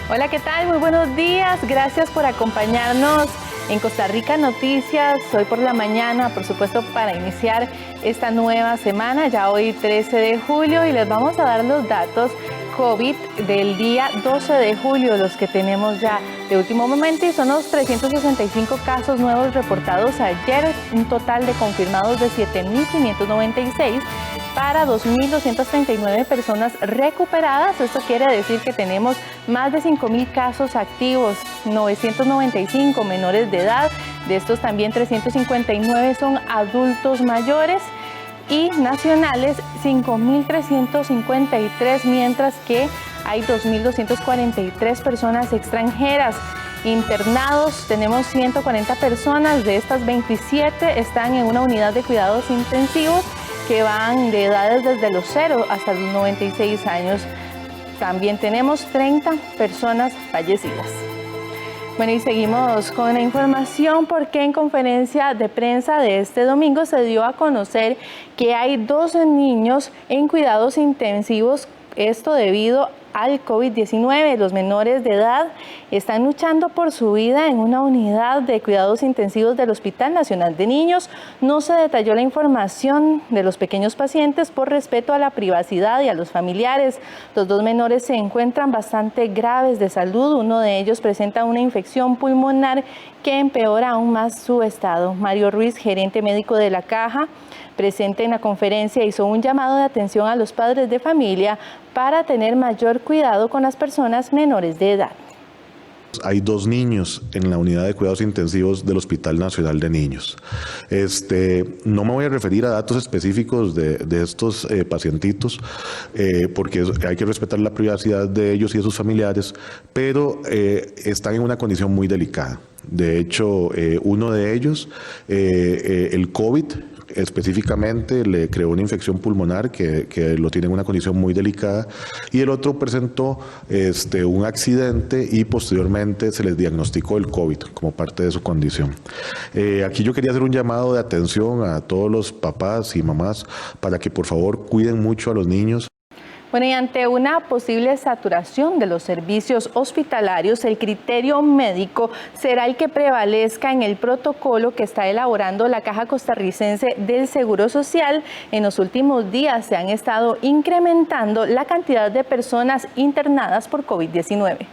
Hola, ¿qué tal? Muy buenos días. Gracias por acompañarnos en Costa Rica Noticias, hoy por la mañana, por supuesto, para iniciar esta nueva semana, ya hoy 13 de julio, y les vamos a dar los datos COVID del día 12 de julio, los que tenemos ya de último momento, y son los 365 casos nuevos reportados ayer, un total de confirmados de 7.596 para 2.239 personas recuperadas. Esto quiere decir que tenemos más de 5.000 casos activos, 995 menores de edad, de estos también 359 son adultos mayores, y nacionales 5.353, mientras que hay 2.243 personas extranjeras. Internados tenemos 140 personas, de estas 27 están en una unidad de cuidados intensivos que van de edades desde los 0 hasta los 96 años. También tenemos 30 personas fallecidas. Bueno, y seguimos con la información porque en conferencia de prensa de este domingo se dio a conocer que hay 12 niños en cuidados intensivos, esto debido al COVID-19. Los menores de edad están luchando por su vida en una unidad de cuidados intensivos del Hospital Nacional de Niños. No se detalló la información de los pequeños pacientes por respeto a la privacidad y a los familiares. Los dos menores se encuentran bastante graves de salud. Uno de ellos presenta una infección pulmonar que empeora aún más su estado. Mario Ruiz, gerente médico de la Caja, presente en la conferencia, hizo un llamado de atención a los padres de familia para tener mayor cuidado con las personas menores de edad. Hay 2 niños en la unidad de cuidados intensivos del Hospital Nacional de Niños. No me voy a referir a datos específicos de estos pacientitos, porque hay que respetar la privacidad de ellos y de sus familiares, pero están en una condición muy delicada. De hecho, uno de ellos, el COVID, específicamente le creó una infección pulmonar que lo tiene en una condición muy delicada, y el otro presentó un accidente y posteriormente se les diagnosticó el COVID como parte de su condición. Aquí yo quería hacer un llamado de atención a todos los papás y mamás para que por favor cuiden mucho a los niños. Bueno, y ante una posible saturación de los servicios hospitalarios, el criterio médico será el que prevalezca en el protocolo que está elaborando la Caja Costarricense del Seguro Social. En los últimos días se han estado incrementando la cantidad de personas internadas por COVID-19.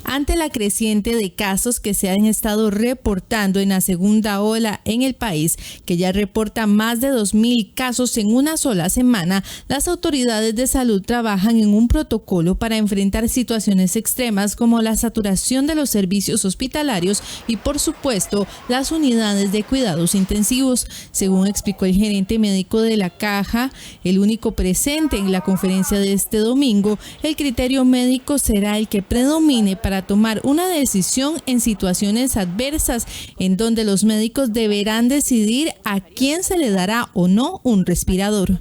Ante la creciente de casos que se han estado reportando en la segunda ola en el país, que ya reporta más de 2.000 casos en una sola semana, las autoridades de salud trabajan en un protocolo para enfrentar situaciones extremas como la saturación de los servicios hospitalarios y, por supuesto, las unidades de cuidados intensivos. Según explicó el gerente médico de la Caja, el único presente en la conferencia de este domingo, el criterio médico será el que predomine para tomar una decisión en situaciones adversas, en donde los médicos deberán decidir a quién se le dará o no un respirador.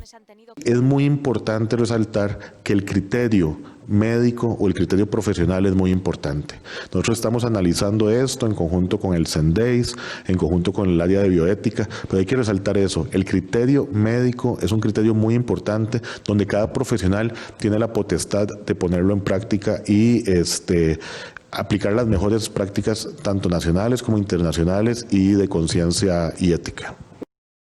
Es muy importante resaltar que el criterio médico o el criterio profesional es muy importante. Nosotros estamos analizando esto en conjunto con el CENDEIS, en conjunto con el área de bioética, pero hay que resaltar eso. El criterio médico es un criterio muy importante donde cada profesional tiene la potestad de ponerlo en práctica y aplicar las mejores prácticas tanto nacionales como internacionales y de conciencia y ética.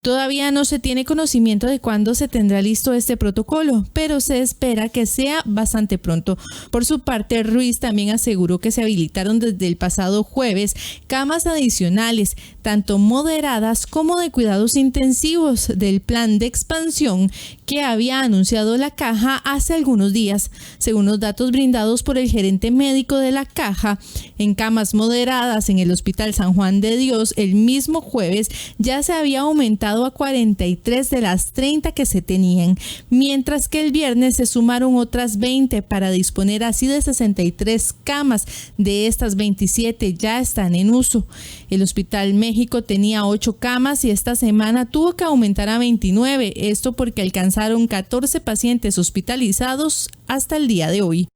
Todavía no se tiene conocimiento de cuándo se tendrá listo este protocolo, pero se espera que sea bastante pronto. Por su parte, Ruiz también aseguró que se habilitaron desde el pasado jueves camas adicionales, tanto moderadas como de cuidados intensivos, del plan de expansión que había anunciado la Caja hace algunos días. Según los datos brindados por el gerente médico de la Caja, en camas moderadas en el Hospital San Juan de Dios, el mismo jueves ya se había aumentado a 43 de las 30 que se tenían, mientras que el viernes se sumaron otras 20 para disponer así de 63 camas. De estas 27 ya están en uso. El Hospital México tenía 8 camas y esta semana tuvo que aumentar a 29, esto porque alcanzaron 14 pacientes hospitalizados hasta el día de hoy.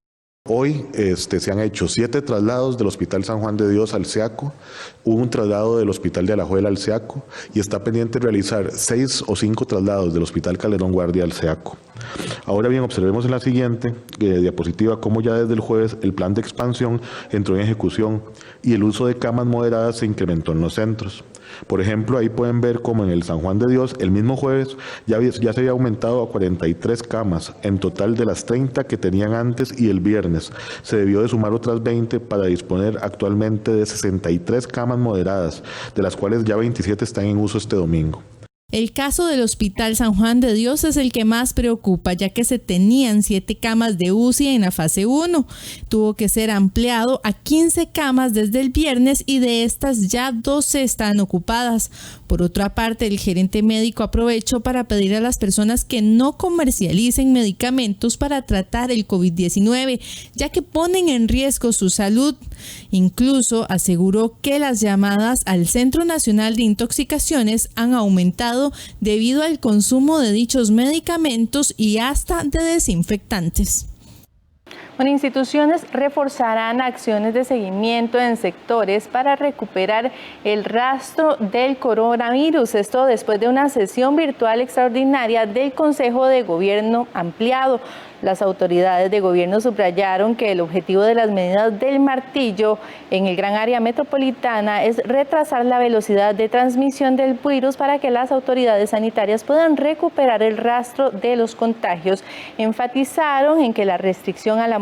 Hoy se han hecho 7 traslados del Hospital San Juan de Dios al SEACO, un traslado del Hospital de Alajuela al SEACO y está pendiente realizar 6 o 5 traslados del Hospital Calderón Guardia al SEACO. Ahora bien, observemos en la siguiente diapositiva cómo ya desde el jueves el plan de expansión entró en ejecución y el uso de camas moderadas se incrementó en los centros. Por ejemplo, ahí pueden ver cómo en el San Juan de Dios, el mismo jueves, ya se había aumentado a 43 camas, en total de las 30 que tenían antes, y el viernes se debió de sumar otras 20 para disponer actualmente de 63 camas moderadas, de las cuales ya 27 están en uso este domingo. El caso del Hospital San Juan de Dios es el que más preocupa, ya que se tenían 7 camas de UCI en la fase 1. Tuvo que ser ampliado a 15 camas desde el viernes y de estas ya 12 están ocupadas. Por otra parte, el gerente médico aprovechó para pedir a las personas que no comercialicen medicamentos para tratar el COVID-19, ya que ponen en riesgo su salud. Incluso aseguró que las llamadas al Centro Nacional de Intoxicaciones han aumentado debido al consumo de dichos medicamentos y hasta de desinfectantes. Bueno, instituciones reforzarán acciones de seguimiento en sectores para recuperar el rastro del coronavirus. Esto después de una sesión virtual extraordinaria del Consejo de Gobierno ampliado. Las autoridades de gobierno subrayaron que el objetivo de las medidas del martillo en el gran área metropolitana es retrasar la velocidad de transmisión del virus para que las autoridades sanitarias puedan recuperar el rastro de los contagios. Enfatizaron en que la restricción a la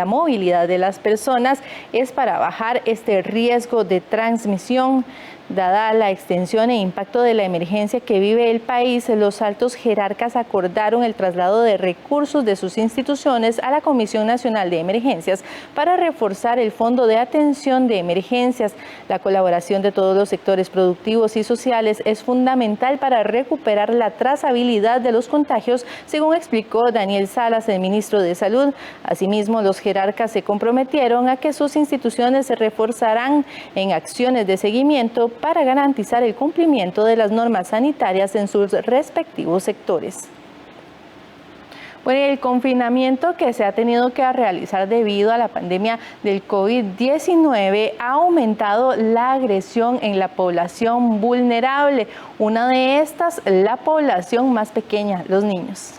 movilidad de las personas es para bajar este riesgo de transmisión. Dada la extensión e impacto de la emergencia que vive el país, los altos jerarcas acordaron el traslado de recursos de sus instituciones a la Comisión Nacional de Emergencias para reforzar el Fondo de Atención de Emergencias. La colaboración de todos los sectores productivos y sociales es fundamental para recuperar la trazabilidad de los contagios, según explicó Daniel Salas, el ministro de Salud. Asimismo, los jerarcas se comprometieron a que sus instituciones se reforzarán en acciones de seguimiento para garantizar el cumplimiento de las normas sanitarias en sus respectivos sectores. Bueno, el confinamiento que se ha tenido que realizar debido a la pandemia del COVID-19 ha aumentado la agresión en la población vulnerable. Una de estas, la población más pequeña, los niños.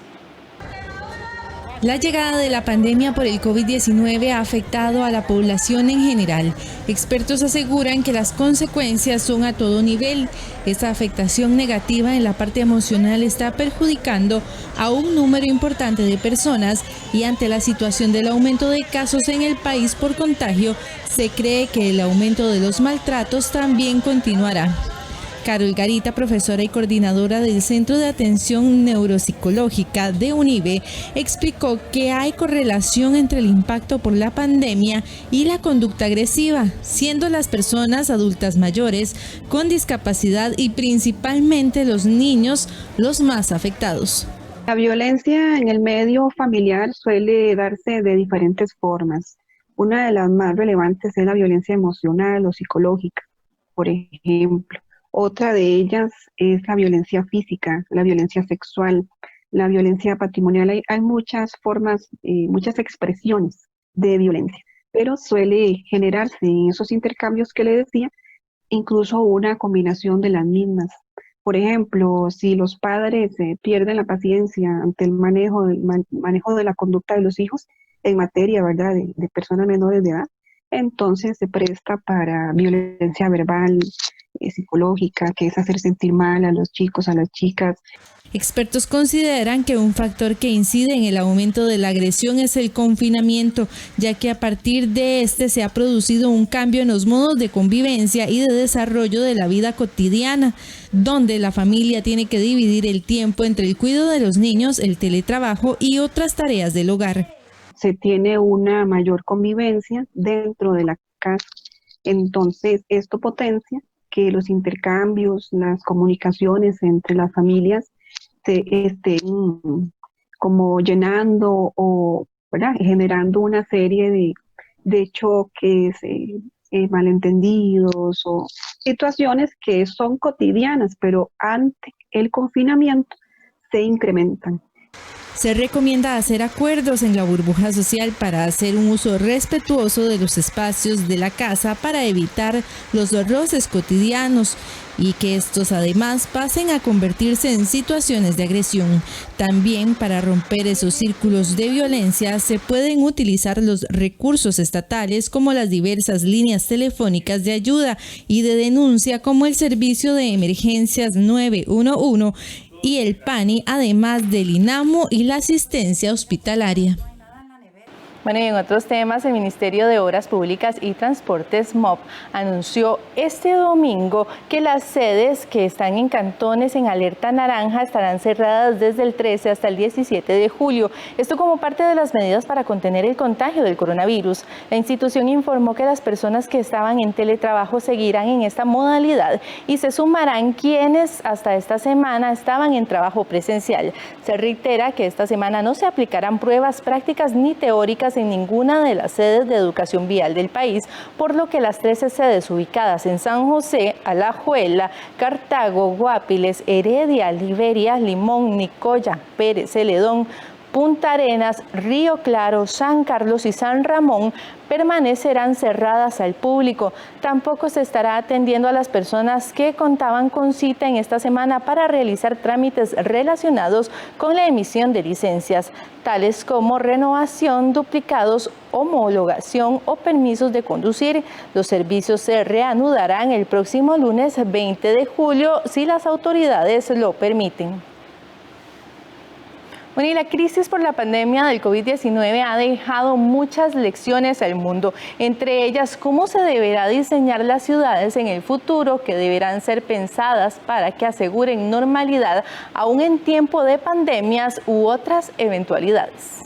La llegada de la pandemia por el COVID-19 ha afectado a la población en general. Expertos aseguran que las consecuencias son a todo nivel. Esta afectación negativa en la parte emocional está perjudicando a un número importante de personas y ante la situación del aumento de casos en el país por contagio, se cree que el aumento de los maltratos también continuará. Carol Garita, profesora y coordinadora del Centro de Atención Neuropsicológica de UNIBE, explicó que hay correlación entre el impacto por la pandemia y la conducta agresiva, siendo las personas adultas mayores con discapacidad y principalmente los niños los más afectados. La violencia en el medio familiar suele darse de diferentes formas. Una de las más relevantes es la violencia emocional o psicológica, por ejemplo. Otra de ellas es la violencia física, la violencia sexual, la violencia patrimonial. Hay muchas formas, muchas expresiones de violencia, pero suele generarse en esos intercambios que le decía, incluso una combinación de las mismas. Por ejemplo, si los padres pierden la paciencia ante el manejo de la conducta de los hijos en materia, ¿verdad?, de personas menores de edad, entonces se presta para violencia verbal, psicológica, que es hacer sentir mal a los chicos, a las chicas. Expertos consideran que un factor que incide en el aumento de la agresión es el confinamiento, ya que a partir de este se ha producido un cambio en los modos de convivencia y de desarrollo de la vida cotidiana, donde la familia tiene que dividir el tiempo entre el cuidado de los niños, el teletrabajo y otras tareas del hogar. Se tiene una mayor convivencia dentro de la casa, entonces esto potencia que los intercambios, las comunicaciones entre las familias se estén como llenando o, ¿verdad?, generando una serie de choques, malentendidos o situaciones que son cotidianas, pero ante el confinamiento se incrementan. Se recomienda hacer acuerdos en la burbuja social para hacer un uso respetuoso de los espacios de la casa para evitar los roces cotidianos y que estos además pasen a convertirse en situaciones de agresión. También para romper esos círculos de violencia se pueden utilizar los recursos estatales como las diversas líneas telefónicas de ayuda y de denuncia como el Servicio de Emergencias 911 y el PANI, además del INAMO y la asistencia hospitalaria. Bueno, y en otros temas, el Ministerio de Obras Públicas y Transportes, MOP, anunció este domingo que las sedes que están en cantones en alerta naranja estarán cerradas desde el 13 hasta el 17 de julio. Esto como parte de las medidas para contener el contagio del coronavirus. La institución informó que las personas que estaban en teletrabajo seguirán en esta modalidad y se sumarán quienes hasta esta semana estaban en trabajo presencial. Se reitera que esta semana no se aplicarán pruebas prácticas ni teóricas en ninguna de las sedes de educación vial del país, por lo que las 13 sedes ubicadas en San José, Alajuela, Cartago, Guapiles, Heredia, Liberia, Limón, Nicoya, Pérez Celedón, Punta Arenas, Río Claro, San Carlos y San Ramón permanecerán cerradas al público. Tampoco se estará atendiendo a las personas que contaban con cita en esta semana para realizar trámites relacionados con la emisión de licencias, tales como renovación, duplicados, homologación o permisos de conducir. Los servicios se reanudarán el próximo lunes 20 de julio si las autoridades lo permiten. Bueno, y la crisis por la pandemia del COVID-19 ha dejado muchas lecciones al mundo, entre ellas cómo se deberá diseñar las ciudades en el futuro, que deberán ser pensadas para que aseguren normalidad aún en tiempo de pandemias u otras eventualidades.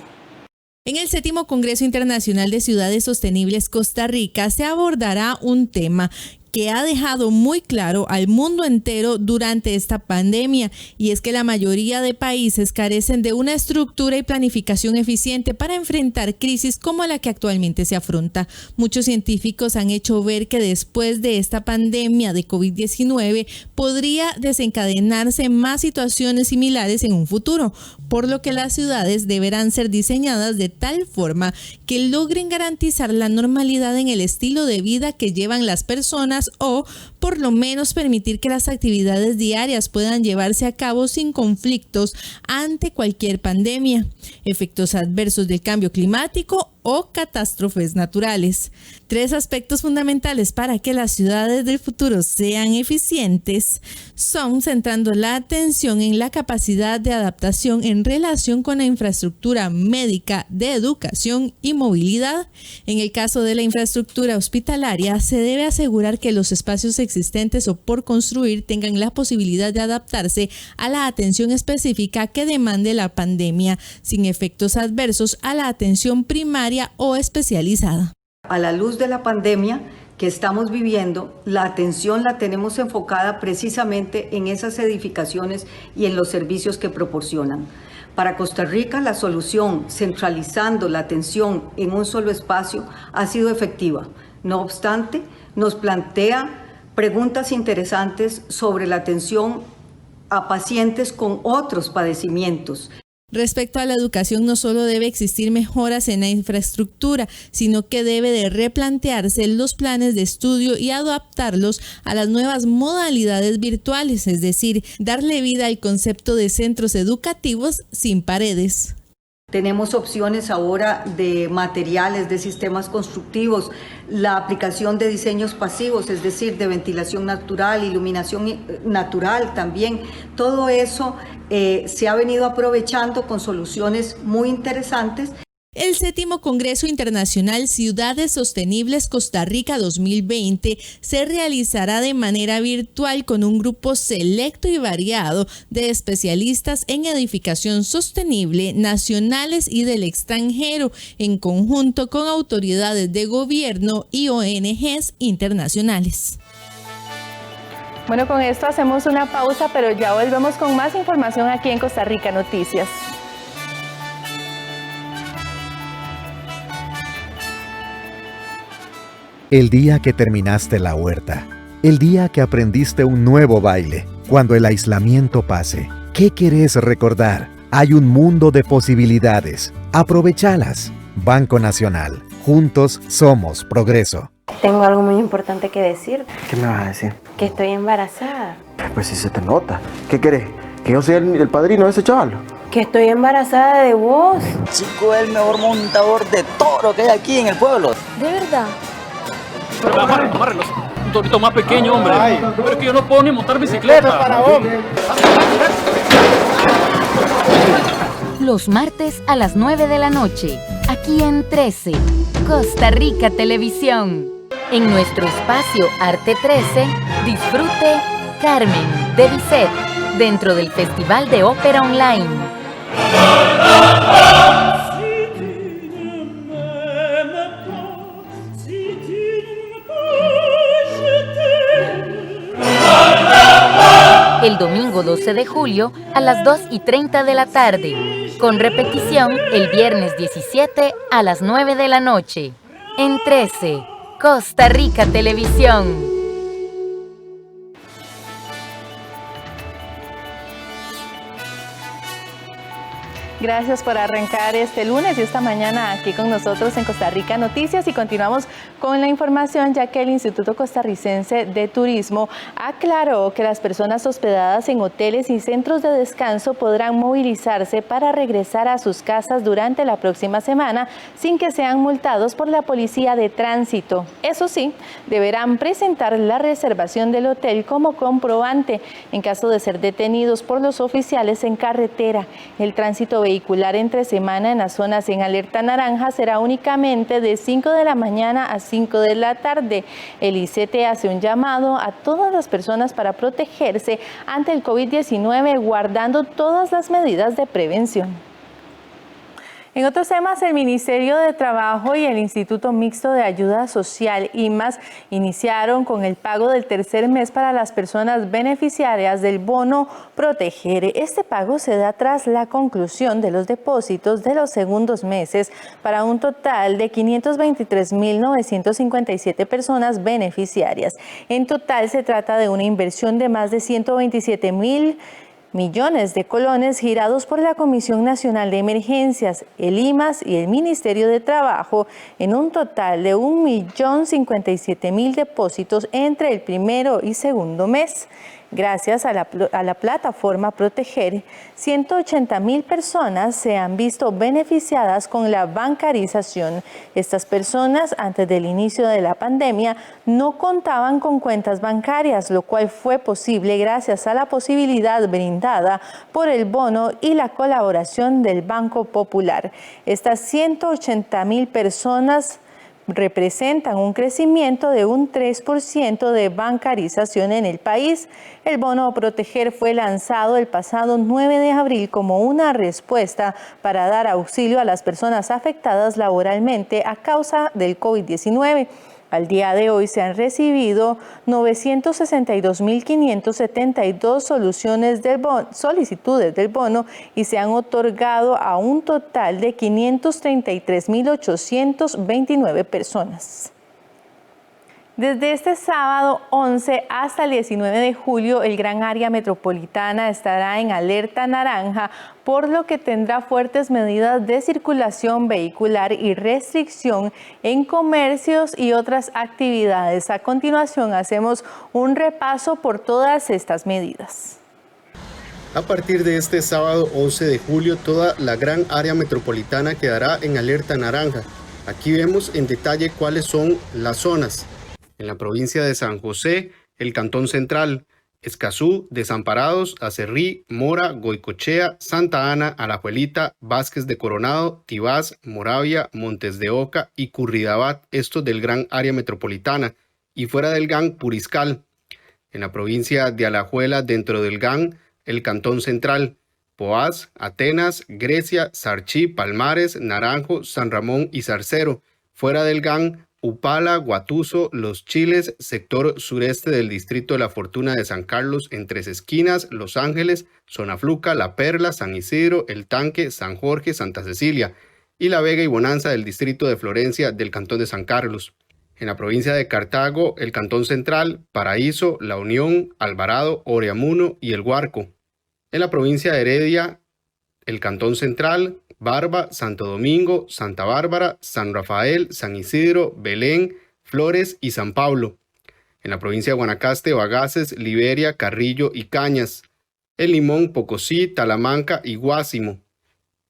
En el 7º Congreso Internacional de Ciudades Sostenibles Costa Rica se abordará un tema que ha dejado muy claro al mundo entero durante esta pandemia, y es que la mayoría de países carecen de una estructura y planificación eficiente para enfrentar crisis como la que actualmente se afronta. Muchos científicos han hecho ver que después de esta pandemia de COVID-19 podría desencadenarse más situaciones similares en un futuro, por lo que las ciudades deberán ser diseñadas de tal forma que logren garantizar la normalidad en el estilo de vida que llevan las personas, o por lo menos permitir que las actividades diarias puedan llevarse a cabo sin conflictos ante cualquier pandemia, efectos adversos del cambio climático o catástrofes naturales. 3 aspectos fundamentales para que las ciudades del futuro sean eficientes son centrando la atención en la capacidad de adaptación en relación con la infraestructura médica, de educación y movilidad. En el caso de la infraestructura hospitalaria, se debe asegurar que los espacios existentes o por construir tengan la posibilidad de adaptarse a la atención específica que demande la pandemia, sin efectos adversos a la atención primaria o especializada. A la luz de la pandemia que estamos viviendo, la atención la tenemos enfocada precisamente en esas edificaciones y en los servicios que proporcionan. Para Costa Rica, la solución centralizando la atención en un solo espacio ha sido efectiva. No obstante, nos plantea preguntas interesantes sobre la atención a pacientes con otros padecimientos. Respecto a la educación, no solo debe existir mejoras en la infraestructura, sino que debe de replantearse los planes de estudio y adaptarlos a las nuevas modalidades virtuales, es decir, darle vida al concepto de centros educativos sin paredes. Tenemos opciones ahora de materiales, de sistemas constructivos, la aplicación de diseños pasivos, es decir, de ventilación natural, iluminación natural también. Todo eso se ha venido aprovechando con soluciones muy interesantes. El 7º Congreso Internacional Ciudades Sostenibles Costa Rica 2020 se realizará de manera virtual con un grupo selecto y variado de especialistas en edificación sostenible nacionales y del extranjero, en conjunto con autoridades de gobierno y ONGs internacionales. Bueno, con esto hacemos una pausa, pero ya volvemos con más información aquí en Costa Rica Noticias. El día que terminaste la huerta, el día que aprendiste un nuevo baile, cuando el aislamiento pase, ¿qué querés recordar? Hay un mundo de posibilidades. Aprovéchalas. Banco Nacional. Juntos somos progreso. Tengo algo muy importante que decir. ¿Qué me vas a decir? Que estoy embarazada. Pues si se te nota. ¿Qué querés? ¿Que yo sea el padrino de ese chaval? Que estoy embarazada de vos. Chico, el mejor montador de toro que hay aquí en el pueblo. ¿De verdad? Pero amárrelos. Un torito más pequeño, hombre. Ay. Pero es que yo no puedo ni montar bicicleta. Para hombre. Los martes a las 9 de la noche, aquí en 13, Costa Rica Televisión. En nuestro espacio Arte 13, disfrute Carmen de Bizet, dentro del Festival de Ópera Online. El domingo 12 de julio a las 2:30 de la tarde, con repetición el viernes 17 a las 9 de la noche. En 13, Costa Rica Televisión. Gracias por arrancar este lunes y esta mañana aquí con nosotros en Costa Rica Noticias, y continuamos con la información, ya que el Instituto Costarricense de Turismo aclaró que las personas hospedadas en hoteles y centros de descanso podrán movilizarse para regresar a sus casas durante la próxima semana sin que sean multados por la Policía de Tránsito. Eso sí, deberán presentar la reservación del hotel como comprobante en caso de ser detenidos por los oficiales en carretera. El tránsito vehicular entre semana en las zonas en alerta naranja será únicamente de 5 de la mañana a 5 de la tarde. El ICT hace un llamado a todas las personas para protegerse ante el COVID-19, guardando todas las medidas de prevención. En otros temas, el Ministerio de Trabajo y el Instituto Mixto de Ayuda Social, IMAS, iniciaron con el pago del tercer mes para las personas beneficiarias del bono Proteger. Este pago se da tras la conclusión de los depósitos de los segundos meses para un total de 523.957 personas beneficiarias. En total se trata de una inversión de más de 127.000 millones de colones girados por la Comisión Nacional de Emergencias, el IMAS y el Ministerio de Trabajo, en un total de 1.057.000 depósitos entre el primero y segundo mes. Gracias a la plataforma Proteger, 180.000 personas se han visto beneficiadas con la bancarización. Estas personas, antes del inicio de la pandemia, no contaban con cuentas bancarias, lo cual fue posible gracias a la posibilidad brindada por el bono y la colaboración del Banco Popular. Estas 180.000 personas representan un crecimiento de un 3% de bancarización en el país. El bono Proteger fue lanzado el pasado 9 de abril como una respuesta para dar auxilio a las personas afectadas laboralmente a causa del COVID-19. Al día de hoy se han recibido 962.572 solicitudes del bono y se han otorgado a un total de 533.829 personas. Desde este sábado 11 hasta el 19 de julio, el Gran Área Metropolitana estará en alerta naranja, por lo que tendrá fuertes medidas de circulación vehicular y restricción en comercios y otras actividades. A continuación, hacemos un repaso por todas estas medidas. A partir de este sábado 11 de julio, toda la Gran Área Metropolitana quedará en alerta naranja. Aquí vemos en detalle cuáles son las zonas. En la provincia de San José, el Cantón Central, Escazú, Desamparados, Acerrí, Mora, Goicochea, Santa Ana, Alajuelita, Vázquez de Coronado, Tibás, Moravia, Montes de Oca y Curridabat, estos del Gran Área Metropolitana, y fuera del GAN, Puriscal. En la provincia de Alajuela, dentro del GAN, el Cantón Central, Poás, Atenas, Grecia, Sarchí, Palmares, Naranjo, San Ramón y Zarcero. Fuera del GAN, Upala, Guatuso, Los Chiles, sector sureste del distrito de La Fortuna de San Carlos, en Tres Esquinas, Los Ángeles, Zonafluca, La Perla, San Isidro, El Tanque, San Jorge, Santa Cecilia, y La Vega y Bonanza del distrito de Florencia del Cantón de San Carlos. En la provincia de Cartago, el Cantón Central, Paraíso, La Unión, Alvarado, Oreamuno y El Guarco. En la provincia de Heredia, el Cantón Central, Barba, Santo Domingo, Santa Bárbara, San Rafael, San Isidro, Belén, Flores y San Pablo. En la provincia de Guanacaste, Bagaces, Liberia, Carrillo y Cañas. El Limón, Pocosí, Talamanca y Guásimo.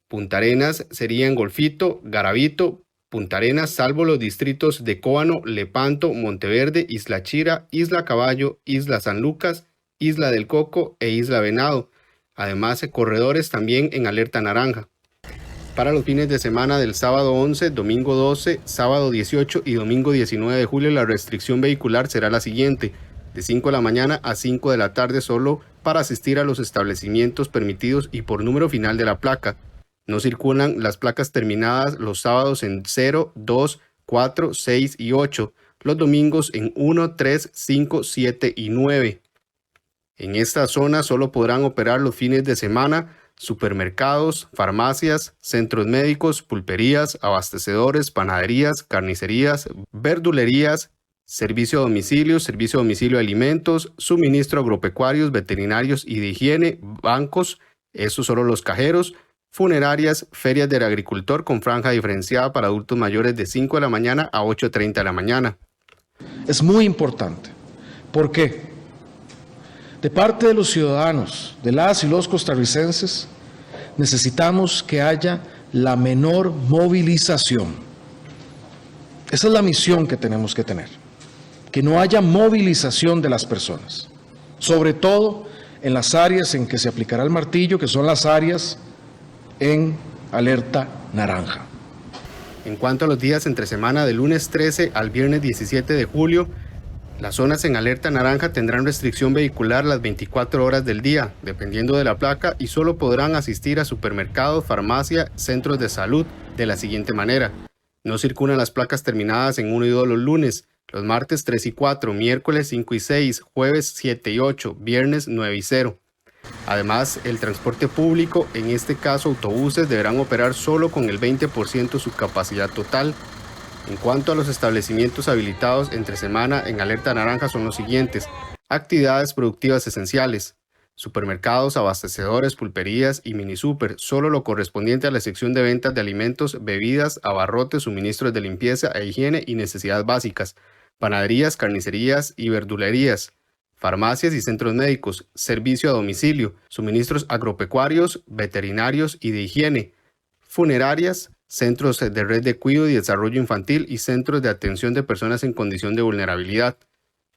Punta Arenas serían Golfito, Garavito, Punta Arenas, salvo los distritos de Cóbano, Lepanto, Monteverde, Isla Chira, Isla Caballo, Isla San Lucas, Isla del Coco e Isla Venado. Además, corredores también en alerta naranja. Para los fines de semana del sábado 11, domingo 12, sábado 18 y domingo 19 de julio, la restricción vehicular será la siguiente: de 5 de la mañana a 5 de la tarde solo para asistir a los establecimientos permitidos y por número final de la placa. No circulan las placas terminadas los sábados en 0, 2, 4, 6 y 8, los domingos en 1, 3, 5, 7 y 9. En esta zona solo podrán operar los fines de semana supermercados, farmacias, centros médicos, pulperías, abastecedores, panaderías, carnicerías, verdulerías, servicio a domicilio de alimentos, suministro agropecuarios, veterinarios y de higiene, bancos, eso solo los cajeros, funerarias, ferias del agricultor con franja diferenciada para adultos mayores de 5 de la mañana a 8:30 de la mañana. Es muy importante. ¿Por qué? De parte de los ciudadanos, de las y los costarricenses, necesitamos que haya la menor movilización. Esa es la misión que tenemos que tener, que no haya movilización de las personas, sobre todo en las áreas en que se aplicará el martillo, que son las áreas en alerta naranja. En cuanto a los días entre semana del lunes 13 al viernes 17 de julio, las zonas en alerta naranja tendrán restricción vehicular las 24 horas del día, dependiendo de la placa, y solo podrán asistir a supermercados, farmacia, centros de salud de la siguiente manera. No circulan las placas terminadas en 1 y 2 los lunes, los martes 3 y 4, miércoles 5 y 6, jueves 7 y 8, viernes 9 y 0. Además, el transporte público, en este caso autobuses, deberán operar solo con el 20% de su capacidad total. En cuanto a los establecimientos habilitados entre semana en alerta naranja son los siguientes: actividades productivas esenciales, supermercados, abastecedores, pulperías y minisúper, solo lo correspondiente a la sección de ventas de alimentos, bebidas, abarrotes, suministros de limpieza e higiene y necesidades básicas, panaderías, carnicerías y verdulerías, farmacias y centros médicos, servicio a domicilio, suministros agropecuarios, veterinarios y de higiene, funerarias, centros de red de cuidado y desarrollo infantil y centros de atención de personas en condición de vulnerabilidad,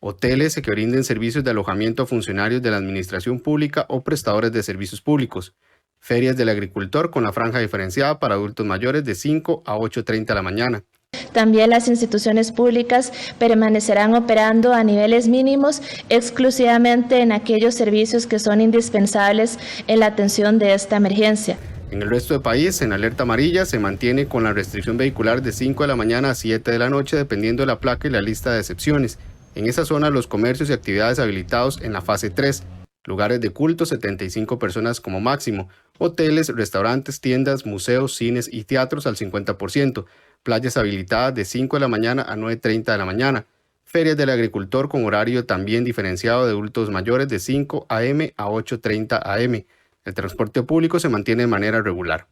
hoteles que brinden servicios de alojamiento a funcionarios de la administración pública o prestadores de servicios públicos, ferias del agricultor con la franja diferenciada para adultos mayores de 5 a 8:30 de la mañana. También las instituciones públicas permanecerán operando a niveles mínimos exclusivamente en aquellos servicios que son indispensables en la atención de esta emergencia. En el resto del país, en alerta amarilla, se mantiene con la restricción vehicular de 5 de la mañana a 7 de la noche, dependiendo de la placa y la lista de excepciones. En esa zona, los comercios y actividades habilitados en la fase 3, lugares de culto, 75 personas como máximo, hoteles, restaurantes, tiendas, museos, cines y teatros al 50%, playas habilitadas de 5 de la mañana a 9:30 de la mañana, ferias del agricultor con horario también diferenciado de adultos mayores de 5 a.m. a 8:30 a.m., El transporte público se mantiene de manera regular.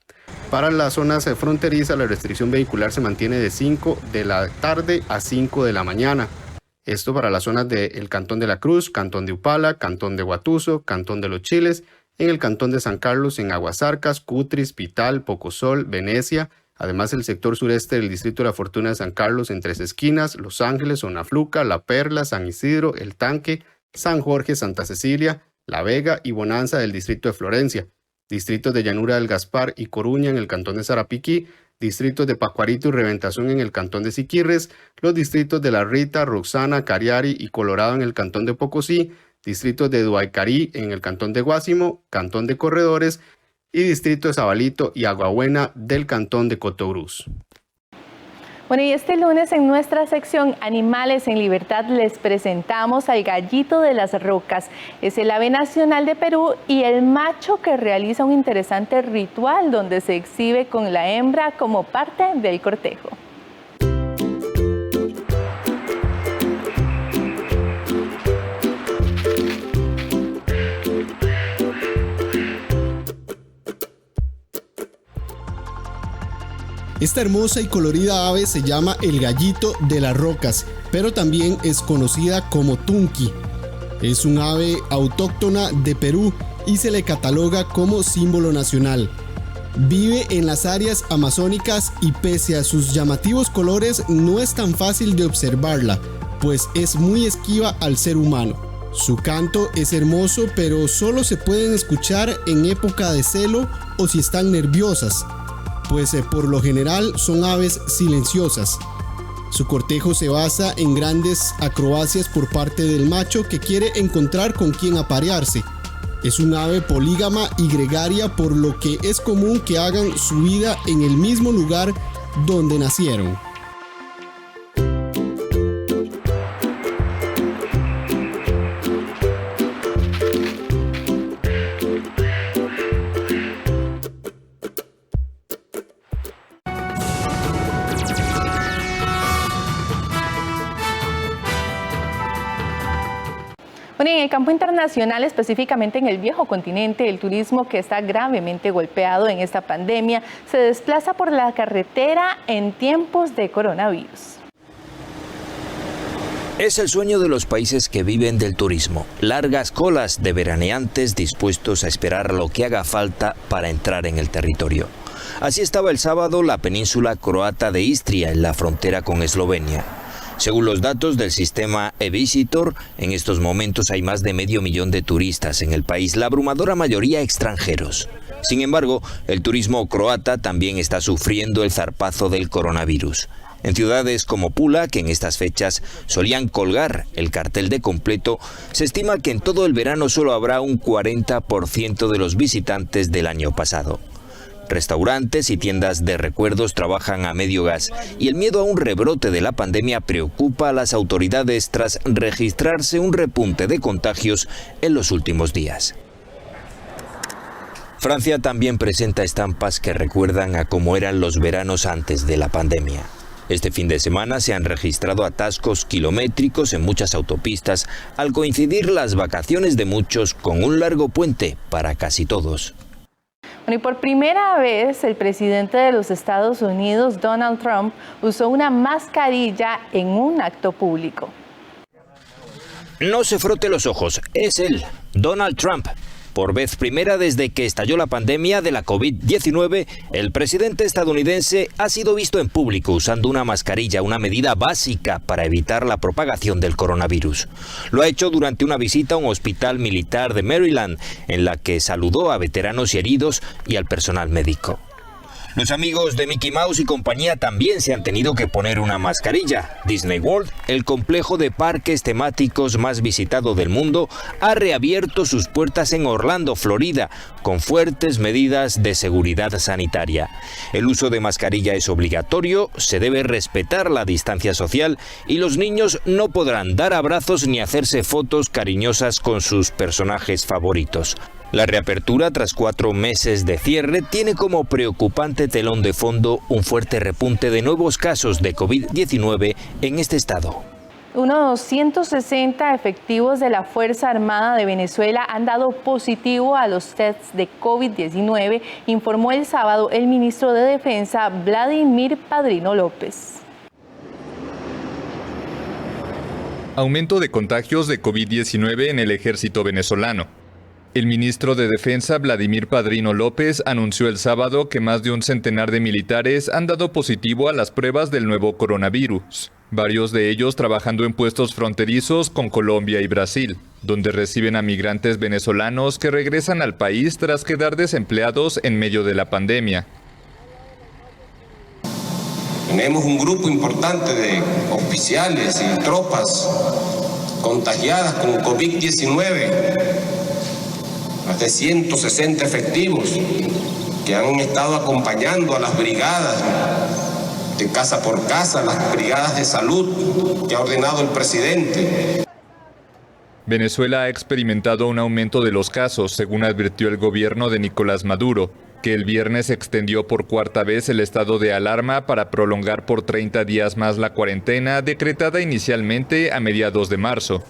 Para las zonas fronterizas, la restricción vehicular se mantiene de 5 de la tarde a 5 de la mañana. Esto para las zonas del Cantón de la Cruz, Cantón de Upala, Cantón de Guatuso, Cantón de los Chiles, en el Cantón de San Carlos, en Aguasarcas, Cutris, Pital, Pocosol, Venecia, además el sector sureste del Distrito de la Fortuna de San Carlos, en Tres Esquinas, Los Ángeles, Zonafluca, La Perla, San Isidro, El Tanque, San Jorge, Santa Cecilia, La Vega y Bonanza del Distrito de Florencia, distritos de Llanura del Gaspar y Coruña en el Cantón de Sarapiquí, distritos de Pacuarito y Reventación en el Cantón de Siquirres, los distritos de La Rita, Roxana, Cariari y Colorado en el Cantón de Pocosí, distritos de Duaycarí en el Cantón de Guásimo, Cantón de Corredores y distrito de Zabalito y Aguabuena del Cantón de Cotobruz. Bueno, y este lunes en nuestra sección Animales en Libertad les presentamos al gallito de las rocas. Es el ave nacional de Perú y el macho que realiza un interesante ritual donde se exhibe con la hembra como parte del cortejo. Esta hermosa y colorida ave se llama el gallito de las rocas, pero también es conocida como tunqui. Es un ave autóctona de Perú y se le cataloga como símbolo nacional. Vive en las áreas amazónicas y pese a sus llamativos colores no es tan fácil de observarla, pues es muy esquiva al ser humano. Su canto es hermoso, pero solo se pueden escuchar en época de celo o si están nerviosas, pues por lo general son aves silenciosas. Su cortejo se basa en grandes acrobacias por parte del macho que quiere encontrar con quien aparearse. Es un ave polígama y gregaria, por lo que es común que hagan su vida en el mismo lugar donde nacieron. Bueno, en el campo internacional, específicamente en el viejo continente, el turismo, que está gravemente golpeado en esta pandemia, se desplaza por la carretera en tiempos de coronavirus. Es el sueño de los países que viven del turismo. Largas colas de veraneantes dispuestos a esperar lo que haga falta para entrar en el territorio. Así estaba el sábado la península croata de Istria, en la frontera con Eslovenia. Según los datos del sistema eVisitor, en estos momentos hay más de 500.000 de turistas en el país, la abrumadora mayoría extranjeros. Sin embargo, el turismo croata también está sufriendo el zarpazo del coronavirus. En ciudades como Pula, que en estas fechas solían colgar el cartel de completo, se estima que en todo el verano solo habrá un 40% de los visitantes del año pasado. Restaurantes y tiendas de recuerdos trabajan a medio gas y el miedo a un rebrote de la pandemia preocupa a las autoridades tras registrarse un repunte de contagios en los últimos días. Francia también presenta estampas que recuerdan a cómo eran los veranos antes de la pandemia. Este fin de semana se han registrado atascos kilométricos en muchas autopistas al coincidir las vacaciones de muchos con un largo puente para casi todos. Bueno, y por primera vez el presidente de los Estados Unidos, Donald Trump, usó una mascarilla en un acto público. No se frote los ojos, es él, Donald Trump. Por vez primera desde que estalló la pandemia de la COVID-19, el presidente estadounidense ha sido visto en público usando una mascarilla, una medida básica para evitar la propagación del coronavirus. Lo ha hecho durante una visita a un hospital militar de Maryland, en la que saludó a veteranos y heridos y al personal médico. Los amigos de Mickey Mouse y compañía también se han tenido que poner una mascarilla. Disney World, el complejo de parques temáticos más visitado del mundo, ha reabierto sus puertas en Orlando, Florida, con fuertes medidas de seguridad sanitaria. El uso de mascarilla es obligatorio, se debe respetar la distancia social y los niños no podrán dar abrazos ni hacerse fotos cariñosas con sus personajes favoritos. La reapertura, tras 4 meses de cierre, tiene como preocupante telón de fondo un fuerte repunte de nuevos casos de COVID-19 en este estado. Unos 160 efectivos de la Fuerza Armada de Venezuela han dado positivo a los tests de COVID-19, informó el sábado el ministro de Defensa, Vladimir Padrino López. Aumento de contagios de COVID-19 en el ejército venezolano. El ministro de Defensa, Vladimir Padrino López, anunció el sábado que más de un centenar de militares han dado positivo a las pruebas del nuevo coronavirus, varios de ellos trabajando en puestos fronterizos con Colombia y Brasil, donde reciben a migrantes venezolanos que regresan al país tras quedar desempleados en medio de la pandemia. Tenemos un grupo importante de oficiales y tropas contagiadas con COVID-19. Más de 160 efectivos que han estado acompañando a las brigadas de casa por casa, las brigadas de salud que ha ordenado el presidente. Venezuela ha experimentado un aumento de los casos, según advirtió el gobierno de Nicolás Maduro, que el viernes extendió por 4ª vez el estado de alarma para prolongar por 30 días más la cuarentena decretada inicialmente a mediados de marzo.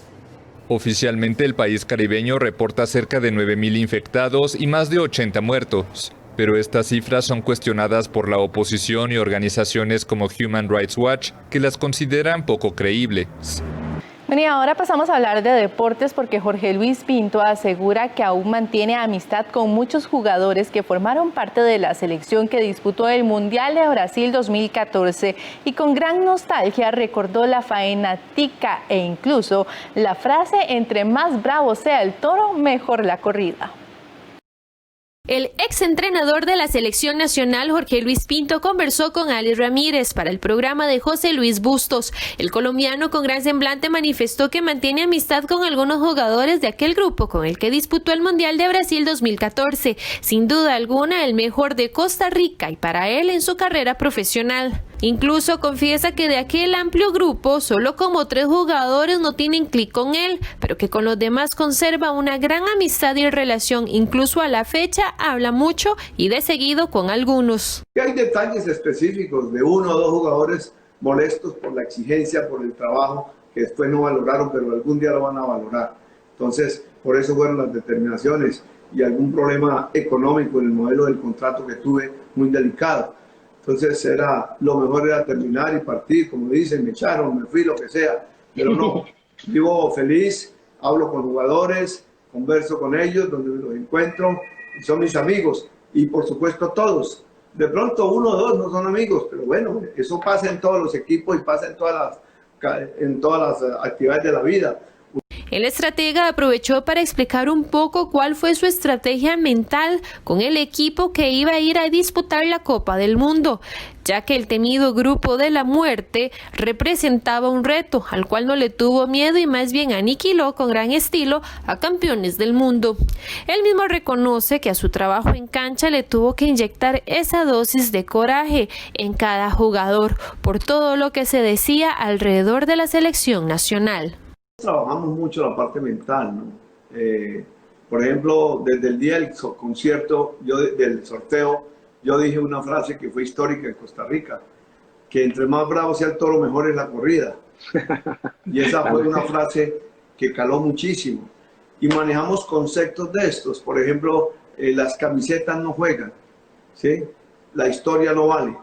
Oficialmente el país caribeño reporta cerca de 9.000 infectados y más de 80 muertos. Pero estas cifras son cuestionadas por la oposición y organizaciones como Human Rights Watch, que las consideran poco creíbles. Bueno, y ahora pasamos a hablar de deportes porque Jorge Luis Pinto asegura que aún mantiene amistad con muchos jugadores que formaron parte de la selección que disputó el Mundial de Brasil 2014 y con gran nostalgia recordó la faena tica e incluso la frase entre más bravo sea el toro, mejor la corrida. El exentrenador de la selección nacional, Jorge Luis Pinto, conversó con Alex Ramírez para el programa de José Luis Bustos. El colombiano con gran semblante manifestó que mantiene amistad con algunos jugadores de aquel grupo con el que disputó el Mundial de Brasil 2014. Sin duda alguna, el mejor de Costa Rica y para él en su carrera profesional. Incluso confiesa que de aquel amplio grupo, solo como 3 jugadores no tienen clic con él, pero que con los demás conserva una gran amistad y relación. Incluso a la fecha habla mucho y de seguido con algunos. Hay detalles específicos de 1 o 2 jugadores molestos por la exigencia, por el trabajo, que después no valoraron, pero algún día lo van a valorar. Entonces, por eso fueron las determinaciones y algún problema económico en el modelo del contrato que tuve muy delicado. Entonces lo mejor era terminar y partir, como dicen, me echaron, me fui, lo que sea. Pero no, vivo feliz, hablo con jugadores, converso con ellos, donde me los encuentro, y son mis amigos. Y por supuesto todos. De pronto 1 o 2 no son amigos, pero bueno, eso pasa en todos los equipos y pasa en todas las actividades de la vida. El estratega aprovechó para explicar un poco cuál fue su estrategia mental con el equipo que iba a ir a disputar la Copa del Mundo, ya que el temido grupo de la muerte representaba un reto al cual no le tuvo miedo y más bien aniquiló con gran estilo a campeones del mundo. Él mismo reconoce que a su trabajo en cancha le tuvo que inyectar esa dosis de coraje en cada jugador por todo lo que se decía alrededor de la selección nacional. Trabajamos mucho la parte mental, ¿no? Por ejemplo, desde el día del concierto, del sorteo, yo dije una frase que fue histórica en Costa Rica, que entre más bravo sea el toro, mejor es la corrida. Y esa fue una frase que caló muchísimo. Y manejamos conceptos de estos, por ejemplo, las camisetas no juegan, ¿sí? La historia no vale,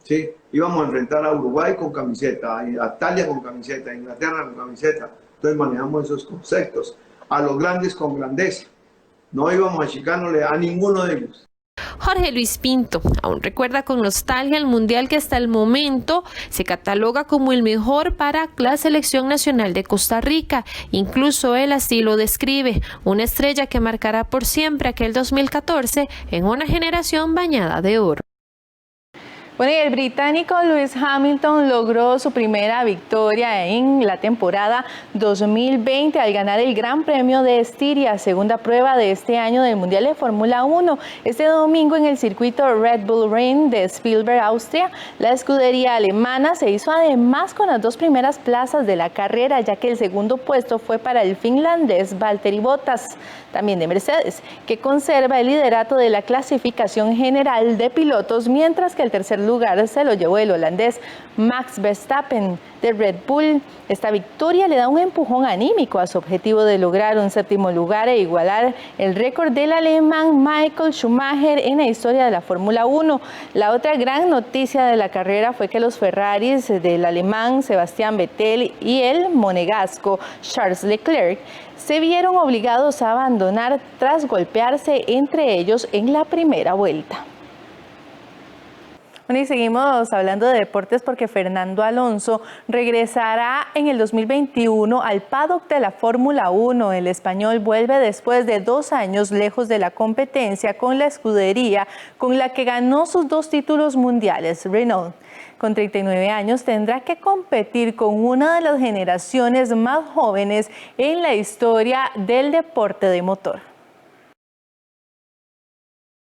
¿sí? Íbamos a enfrentar a Uruguay con camiseta, a Italia con camiseta, a Inglaterra con camiseta. Entonces manejamos esos conceptos. A los grandes con grandeza. No íbamos a achicarle a ninguno de ellos. Jorge Luis Pinto aún recuerda con nostalgia el mundial que hasta el momento se cataloga como el mejor para la selección nacional de Costa Rica. Incluso él así lo describe, una estrella que marcará por siempre aquel 2014 en una generación bañada de oro. Bueno, y el británico Lewis Hamilton logró su primera victoria en la temporada 2020 al ganar el Gran Premio de Estiria, segunda prueba de este año del Mundial de Fórmula 1. Este domingo en el circuito Red Bull Ring de Spielberg, Austria, la escudería alemana se hizo además con las 2 primeras plazas de la carrera, ya que el segundo puesto fue para el finlandés Valtteri Bottas, también de Mercedes, que conserva el liderato de la clasificación general de pilotos, mientras que el tercer lugar se lo llevó el holandés Max Verstappen de Red Bull. Esta victoria le da un empujón anímico a su objetivo de lograr un 7º lugar e igualar el récord del alemán Michael Schumacher en la historia de la Fórmula 1. La otra gran noticia de la carrera fue que los Ferraris del alemán Sebastián Vettel y el monegasco Charles Leclerc se vieron obligados a abandonar tras golpearse entre ellos en la primera vuelta. Bueno, y seguimos hablando de deportes porque Fernando Alonso regresará en el 2021 al paddock de la Fórmula 1. El español vuelve después de 2 años lejos de la competencia con la escudería con la que ganó sus 2 títulos mundiales, Renault. Con 39 años tendrá que competir con una de las generaciones más jóvenes en la historia del deporte de motor.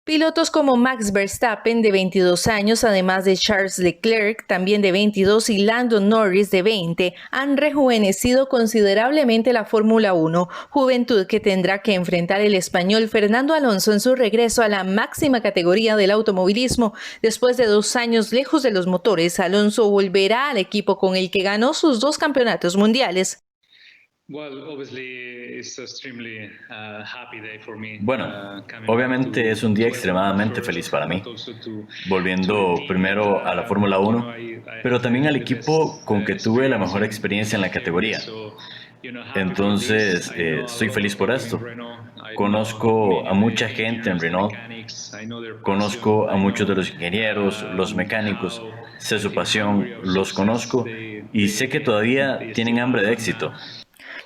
Pilotos como Max Verstappen, de 22 años, además de Charles Leclerc, también de 22, y Lando Norris, de 20, han rejuvenecido considerablemente la Fórmula 1, juventud que tendrá que enfrentar el español Fernando Alonso en su regreso a la máxima categoría del automovilismo. Después de 2 años lejos de los motores, Alonso volverá al equipo con el que ganó sus 2 campeonatos mundiales. Bueno, obviamente es un día extremadamente feliz para mí, volviendo primero a la Fórmula 1, pero también al equipo con que tuve la mejor experiencia en la categoría. Entonces, estoy feliz por esto. Conozco a mucha gente en Renault, conozco a muchos de los ingenieros, los mecánicos, sé su pasión, los conozco y sé que todavía tienen hambre de éxito.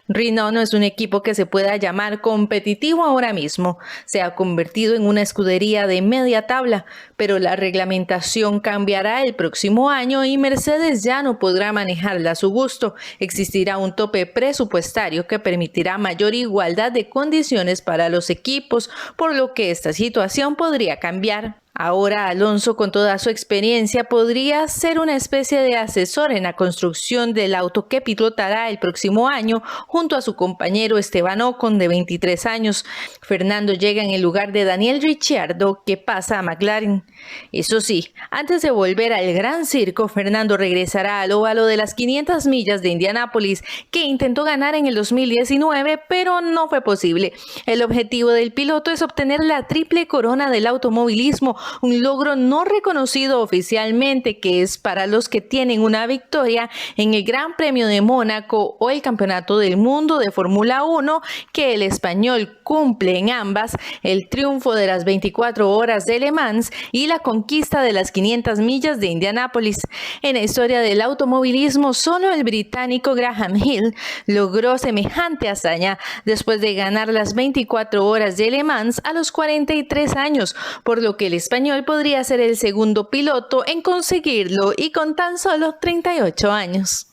Renault no es un equipo que se pueda llamar competitivo ahora mismo. Se ha convertido en una escudería de media tabla, pero la reglamentación cambiará el próximo año y Mercedes ya no podrá manejarla a su gusto. Existirá un tope presupuestario que permitirá mayor igualdad de condiciones para los equipos, por lo que esta situación podría cambiar. Ahora Alonso, con toda su experiencia, podría ser una especie de asesor en la construcción del auto que pilotará el próximo año junto a su compañero Esteban Ocon, de 23 años. Fernando llega en el lugar de Daniel Ricciardo, que pasa a McLaren. Eso sí, antes de volver al gran circo, Fernando regresará al óvalo de las 500 millas de Indianápolis, que intentó ganar en el 2019, pero no fue posible. El objetivo del piloto es obtener la triple corona del automovilismo, un logro no reconocido oficialmente, que es para los que tienen una victoria en el Gran Premio de Mónaco o el Campeonato del Mundo de Fórmula 1, que el español cumple en ambas, el triunfo de las 24 horas de Le Mans y la conquista de las 500 millas de Indianápolis. En la historia del automovilismo, solo el británico Graham Hill logró semejante hazaña después de ganar las 24 horas de Le Mans a los 43 años, por lo que el español podría ser el segundo piloto en conseguirlo y con tan solo 38 años.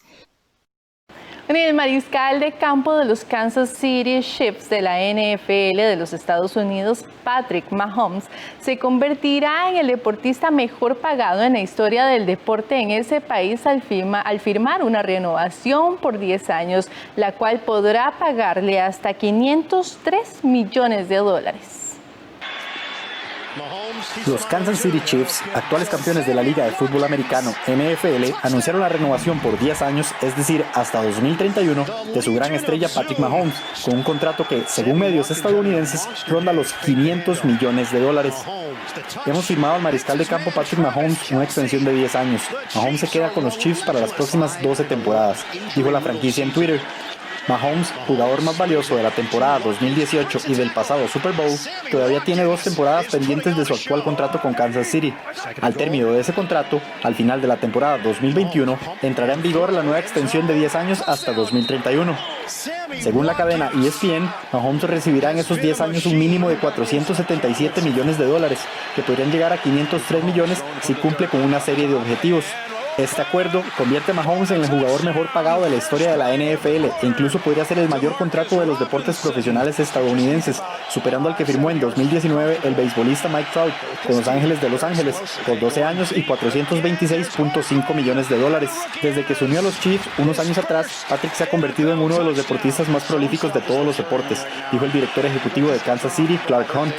El mariscal de campo de los Kansas City Chiefs de la NFL de los Estados Unidos, Patrick Mahomes, se convertirá en el deportista mejor pagado en la historia del deporte en ese país al firmar una renovación por 10 años, la cual podrá pagarle hasta $503 millones. Los Kansas City Chiefs, actuales campeones de la Liga de Fútbol Americano NFL, anunciaron la renovación por 10 años, es decir, hasta 2031, de su gran estrella Patrick Mahomes, con un contrato que, según medios estadounidenses, ronda los $500 millones. Hemos firmado al mariscal de campo Patrick Mahomes una extensión de 10 años. Mahomes se queda con los Chiefs para las próximas 12 temporadas, dijo la franquicia en Twitter. Mahomes, jugador más valioso de la temporada 2018 y del pasado Super Bowl, todavía tiene 2 temporadas pendientes de su actual contrato con Kansas City. Al término de ese contrato, al final de la temporada 2021, entrará en vigor la nueva extensión de 10 años hasta 2031. Según la cadena ESPN, Mahomes recibirá en esos 10 años un mínimo de $477 millones, que podrían llegar a $503 millones si cumple con una serie de objetivos. Este acuerdo convierte a Mahomes en el jugador mejor pagado de la historia de la NFL e incluso podría ser el mayor contrato de los deportes profesionales estadounidenses, superando al que firmó en 2019 el beisbolista Mike Trout con Los Ángeles de Los Ángeles por 12 años y $426.5 millones. Desde que se unió a los Chiefs unos años atrás, Patrick se ha convertido en uno de los deportistas más prolíficos de todos los deportes, dijo el director ejecutivo de Kansas City, Clark Hunt.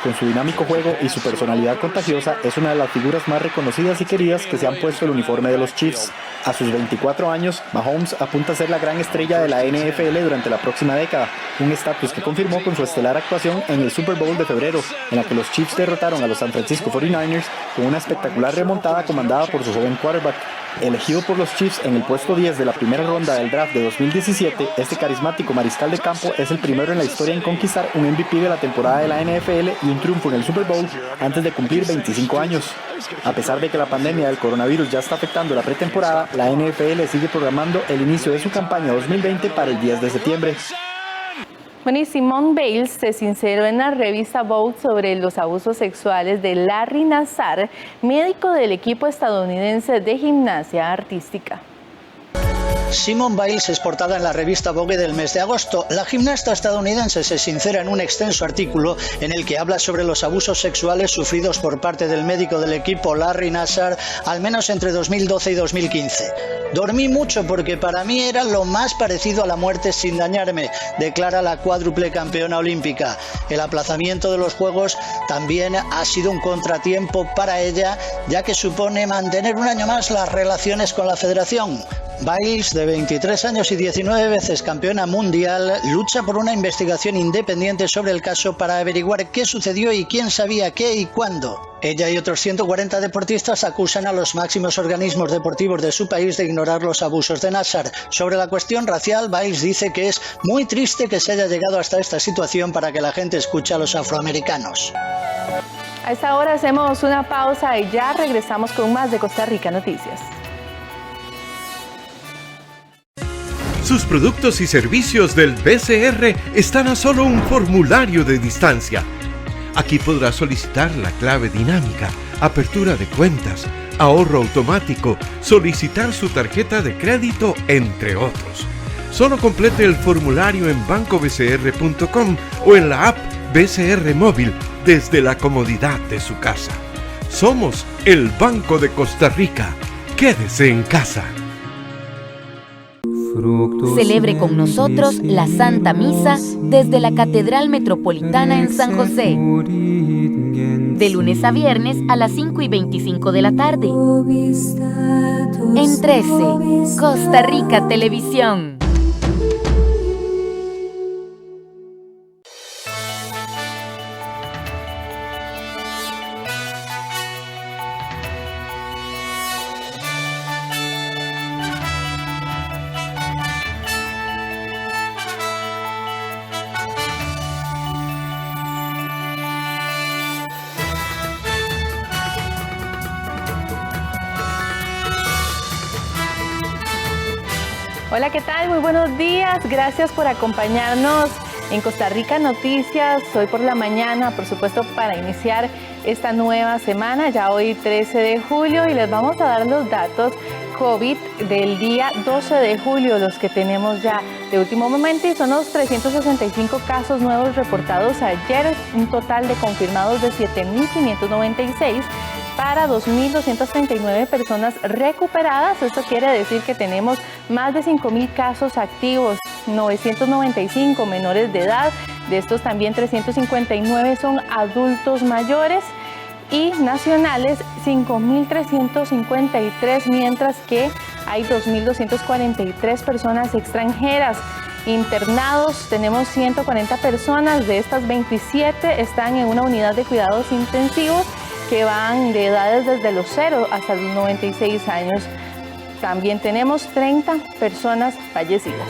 Con su dinámico juego y su personalidad contagiosa, es una de las figuras más reconocidas y queridas que se han puesto el uniforme de los Chiefs. A sus 24 años, Mahomes apunta a ser la gran estrella de la NFL durante la próxima década, un estatus que confirmó con su estelar actuación en el Super Bowl de febrero, en la que los Chiefs derrotaron a los San Francisco 49ers con una espectacular remontada comandada por su joven quarterback. Elegido por los Chiefs en el puesto 10 de la primera ronda del draft de 2017, este carismático mariscal de campo es el primero en la historia en conquistar un MVP de la temporada de la NFL y un triunfo en el Super Bowl antes de cumplir 25 años. A pesar de que la pandemia del coronavirus ya está afectando la pretemporada, la NFL sigue programando el inicio de su campaña 2020 para el 10 de septiembre. Bueno, y Simone Biles se sinceró en la revista Vogue sobre los abusos sexuales de Larry Nassar, médico del equipo estadounidense de gimnasia artística. Simone Biles es portada en la revista Vogue del mes de agosto. La gimnasta estadounidense se sincera en un extenso artículo en el que habla sobre los abusos sexuales sufridos por parte del médico del equipo Larry Nassar, al menos entre 2012 y 2015. Dormí mucho porque para mí era lo más parecido a la muerte sin dañarme, declara la cuádruple campeona olímpica. El aplazamiento de los Juegos también ha sido un contratiempo para ella, ya que supone mantener un año más las relaciones con la federación. Biles, de 23 años y 19 veces campeona mundial, lucha por una investigación independiente sobre el caso para averiguar qué sucedió y quién sabía qué y cuándo. Ella y otros 140 deportistas acusan a los máximos organismos deportivos de su país de ignorar los abusos de Nassar. Sobre la cuestión racial, Biles dice que es muy triste que se haya llegado hasta esta situación para que la gente escuche a los afroamericanos. A esta hora hacemos una pausa y ya regresamos con más de Costa Rica Noticias. Sus productos y servicios del BCR están a solo un formulario de distancia. Aquí podrá solicitar la clave dinámica, apertura de cuentas, ahorro automático, solicitar su tarjeta de crédito, entre otros. Solo complete el formulario en bancobcr.com o en la app BCR Móvil desde la comodidad de su casa. Somos el Banco de Costa Rica. Quédese en casa. Celebre con nosotros la Santa Misa desde la Catedral Metropolitana en San José. De lunes a viernes a las 5:25 de la tarde. En 13, Costa Rica Televisión. Hola, ¿qué tal? Muy buenos días. Gracias por acompañarnos en Costa Rica Noticias hoy por la mañana, por supuesto, para iniciar esta nueva semana, ya hoy 13 de julio, y les vamos a dar los datos COVID del día 12 de julio, los que tenemos ya de último momento, y son los 365 casos nuevos reportados ayer, un total de confirmados de 7.596, para 2.239 personas recuperadas. Esto quiere decir que tenemos más de 5.000 casos activos, 995 menores de edad, de estos también 359 son adultos mayores, y nacionales 5.353, mientras que hay 2.243 personas extranjeras. Internados tenemos 140 personas, de estas 27 están en una unidad de cuidados intensivos, que van de edades desde los 0 hasta los 96 años. También tenemos 30 personas fallecidas.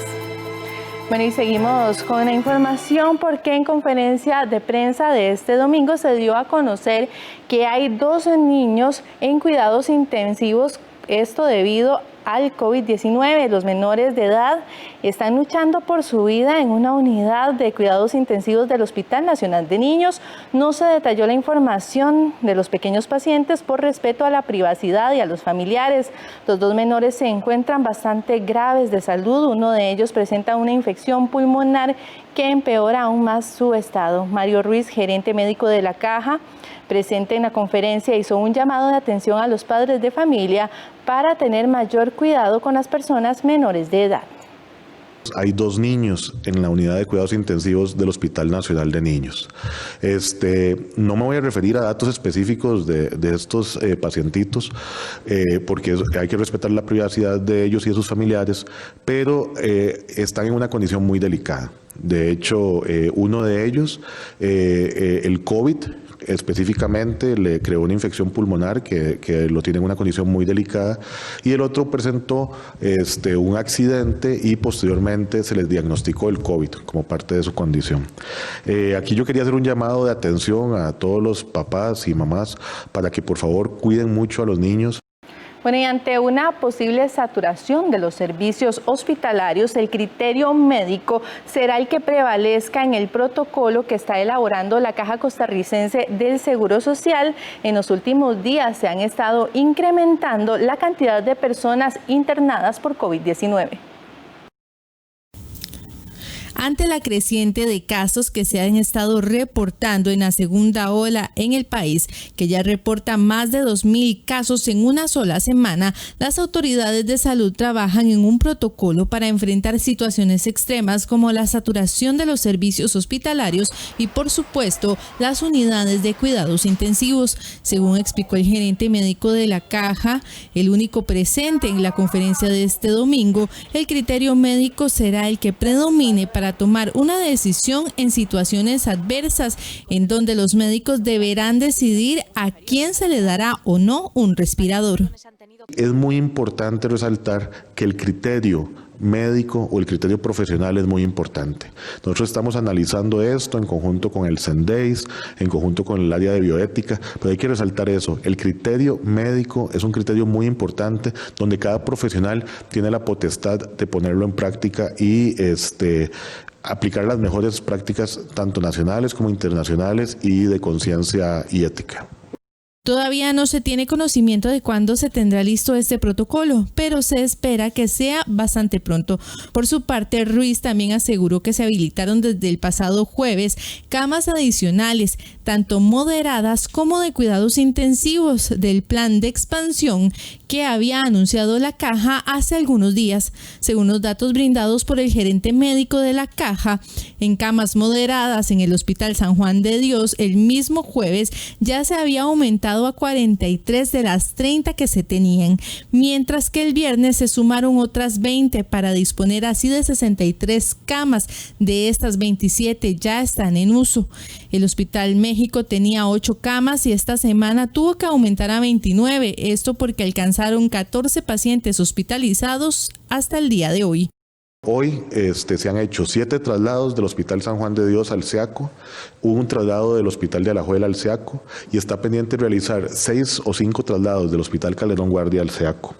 Bueno, y seguimos con la información porque en conferencia de prensa de este domingo se dio a conocer que hay 12 niños en cuidados intensivos, esto debido al COVID-19. Los menores de edad están luchando por su vida en una unidad de cuidados intensivos del Hospital Nacional de Niños. No se detalló la información de los pequeños pacientes por respeto a la privacidad y a los familiares. Los dos menores se encuentran bastante graves de salud. Uno de ellos presenta una infección pulmonar que empeora aún más su estado. Mario Ruiz, gerente médico de la Caja, presente en la conferencia, hizo un llamado de atención a los padres de familia para tener mayor cuidado con las personas menores de edad. Hay 2 niños en la unidad de cuidados intensivos del Hospital Nacional de Niños. No me voy a referir a datos específicos de estos pacientitos, porque hay que respetar la privacidad de ellos y de sus familiares, pero están en una condición muy delicada. De hecho, uno de ellos, el COVID, específicamente le creó una infección pulmonar que lo tiene en una condición muy delicada, y el otro presentó un accidente y posteriormente se les diagnosticó el COVID como parte de su condición. Aquí yo quería hacer un llamado de atención a todos los papás y mamás para que por favor cuiden mucho a los niños. Bueno, y ante una posible saturación de los servicios hospitalarios, el criterio médico será el que prevalezca en el protocolo que está elaborando la Caja Costarricense del Seguro Social. En los últimos días se han estado incrementando la cantidad de personas internadas por COVID-19. ante la creciente de casos que se han estado reportando en la segunda ola en el país, que ya reporta más de 2.000 casos en una sola semana. Las autoridades de salud trabajan en un protocolo para enfrentar situaciones extremas como la saturación de los servicios hospitalarios y, por supuesto, las unidades de cuidados intensivos. Según explicó el gerente médico de la Caja, el único presente en la conferencia de este domingo, el criterio médico será el que predomine para tomar una decisión en situaciones adversas, en donde los médicos deberán decidir a quién se le dará o no un respirador. Es muy importante resaltar que el criterio médico o el criterio profesional es muy importante. Nosotros estamos analizando esto en conjunto con el CENDEIS, en conjunto con el área de bioética, pero hay que resaltar eso, el criterio médico es un criterio muy importante donde cada profesional tiene la potestad de ponerlo en práctica y aplicar las mejores prácticas tanto nacionales como internacionales y de conciencia y ética. Todavía no se tiene conocimiento de cuándo se tendrá listo este protocolo, pero se espera que sea bastante pronto. Por su parte, Ruiz también aseguró que se habilitaron desde el pasado jueves camas adicionales, tanto moderadas como de cuidados intensivos, del plan de expansión que había anunciado la Caja hace algunos días. Según los datos brindados por el gerente médico de la Caja, en camas moderadas en el Hospital San Juan de Dios, el mismo jueves ya se había aumentado a 43 de las 30 que se tenían, mientras que el viernes se sumaron otras 20 para disponer así de 63 camas. De estas, 27 ya están en uso. El Hospital México tenía 8 camas y esta semana tuvo que aumentar a 29, esto porque alcanzaron 14 pacientes hospitalizados hasta el día de hoy. Hoy se han hecho 7 traslados del Hospital San Juan de Dios al SEACO, hubo un traslado del Hospital de Alajuela al SEACO y está pendiente realizar 6 o 5 traslados del Hospital Calderón Guardia al SEACO.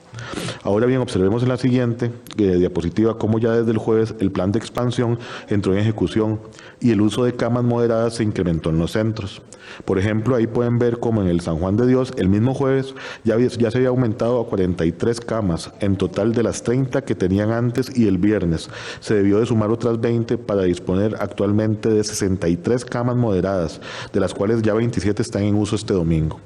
Ahora bien, observemos en la siguiente diapositiva cómo ya desde el jueves el plan de expansión entró en ejecución y el uso de camas moderadas se incrementó en los centros. Por ejemplo, ahí pueden ver cómo en el San Juan de Dios el mismo jueves ya se había aumentado a 43 camas en total de las 30 que tenían antes, y el viernes se debió de sumar otras 20 para disponer actualmente de 63 camas moderadas, de las cuales ya 27 están en uso este domingo.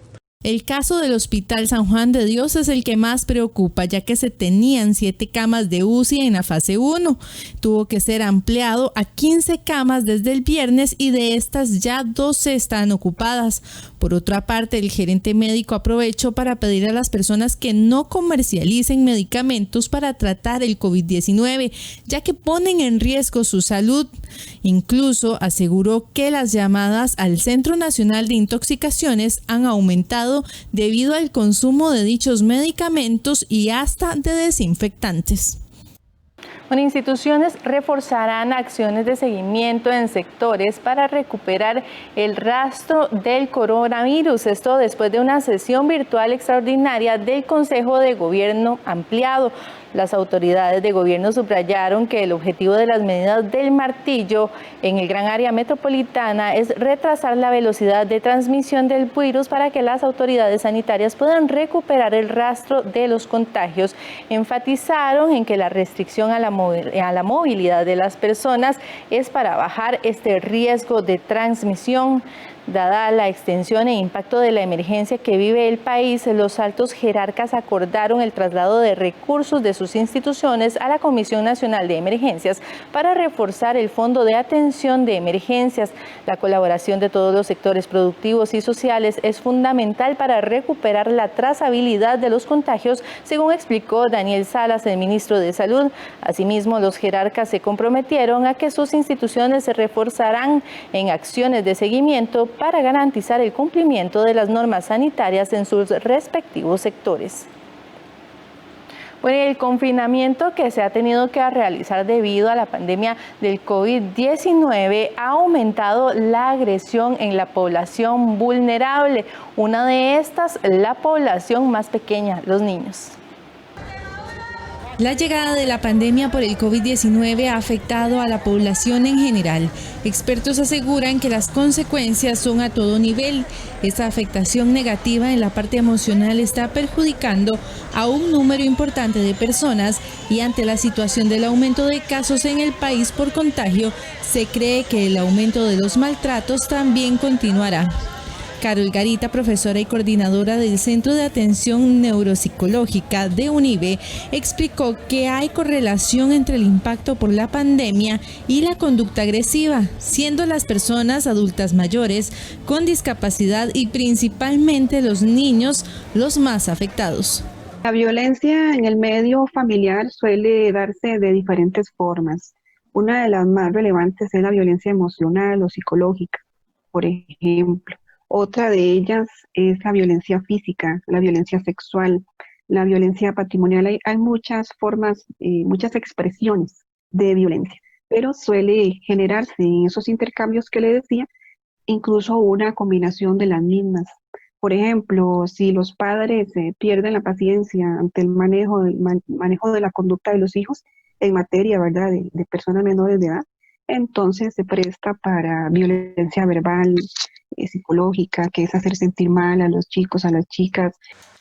El caso del Hospital San Juan de Dios es el que más preocupa, ya que se tenían 7 camas de UCI en la fase 1. Tuvo que ser ampliado a 15 camas desde el viernes y de estas ya 12 están ocupadas. Por otra parte, el gerente médico aprovechó para pedir a las personas que no comercialicen medicamentos para tratar el COVID-19, ya que ponen en riesgo su salud. Incluso aseguró que las llamadas al Centro Nacional de Intoxicaciones han aumentado debido al consumo de dichos medicamentos y hasta de desinfectantes. Bueno, instituciones reforzarán acciones de seguimiento en sectores para recuperar el rastro del coronavirus. Esto después de una sesión virtual extraordinaria del Consejo de Gobierno ampliado. Las autoridades de gobierno subrayaron que el objetivo de las medidas del martillo en el gran área metropolitana es retrasar la velocidad de transmisión del virus para que las autoridades sanitarias puedan recuperar el rastro de los contagios. Enfatizaron en que la restricción a la movilidad de las personas es para bajar este riesgo de transmisión. Dada la extensión e impacto de la emergencia que vive el país, los altos jerarcas acordaron el traslado de recursos de sus instituciones a la Comisión Nacional de Emergencias para reforzar el Fondo de Atención de Emergencias. La colaboración de todos los sectores productivos y sociales es fundamental para recuperar la trazabilidad de los contagios, según explicó Daniel Salas, el ministro de Salud. Asimismo, los jerarcas se comprometieron a que sus instituciones se reforzarán en acciones de seguimiento para garantizar el cumplimiento de las normas sanitarias en sus respectivos sectores. Bueno, el confinamiento que se ha tenido que realizar debido a la pandemia del COVID-19 ha aumentado la agresión en la población vulnerable. Una de estas, la población más pequeña, los niños. La llegada de la pandemia por el COVID-19 ha afectado a la población en general. Expertos aseguran que las consecuencias son a todo nivel. Esta afectación negativa en la parte emocional está perjudicando a un número importante de personas y ante la situación del aumento de casos en el país por contagio, se cree que el aumento de los maltratos también continuará. Carol Garita, profesora y coordinadora del Centro de Atención Neuropsicológica de UNIBE, explicó que hay correlación entre el impacto por la pandemia y la conducta agresiva, siendo las personas adultas mayores con discapacidad y principalmente los niños los más afectados. La violencia en el medio familiar suele darse de diferentes formas. Una de las más relevantes es la violencia emocional o psicológica, por ejemplo. Otra de ellas es la violencia física, la violencia sexual, la violencia patrimonial. Hay muchas formas, muchas expresiones de violencia, pero suele generarse en esos intercambios que le decía, incluso una combinación de las mismas. Por ejemplo, si los padres pierden la paciencia ante el manejo de la conducta de los hijos en materia, ¿verdad?, de personas menores de edad, entonces se presta para violencia verbal, psicológica, que es hacer sentir mal a los chicos, a las chicas.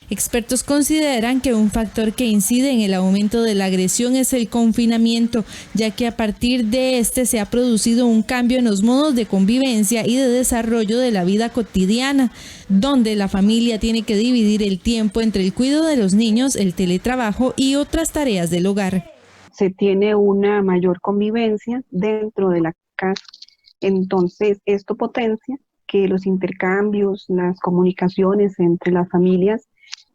Expertos consideran que un factor que incide en el aumento de la agresión es el confinamiento, ya que a partir de este se ha producido un cambio en los modos de convivencia y de desarrollo de la vida cotidiana, donde la familia tiene que dividir el tiempo entre el cuidado de los niños, el teletrabajo y otras tareas del hogar. Se tiene una mayor convivencia dentro de la casa, entonces esto potencia que los intercambios, las comunicaciones entre las familias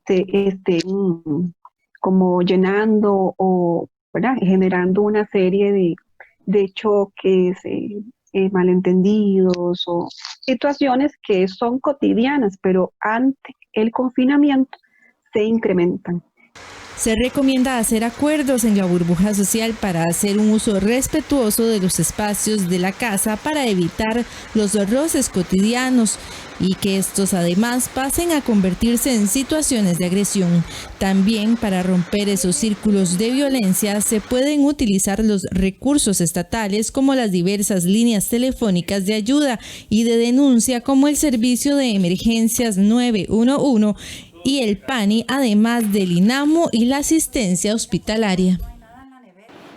se estén como llenando o, ¿verdad?, generando una serie de choques, malentendidos o situaciones que son cotidianas, pero ante el confinamiento se incrementan. Se recomienda hacer acuerdos en la burbuja social para hacer un uso respetuoso de los espacios de la casa para evitar los roces cotidianos y que estos además pasen a convertirse en situaciones de agresión. También para romper esos círculos de violencia se pueden utilizar los recursos estatales como las diversas líneas telefónicas de ayuda y de denuncia como el Servicio de Emergencias 911 y el PANI, además del INAMO y la asistencia hospitalaria.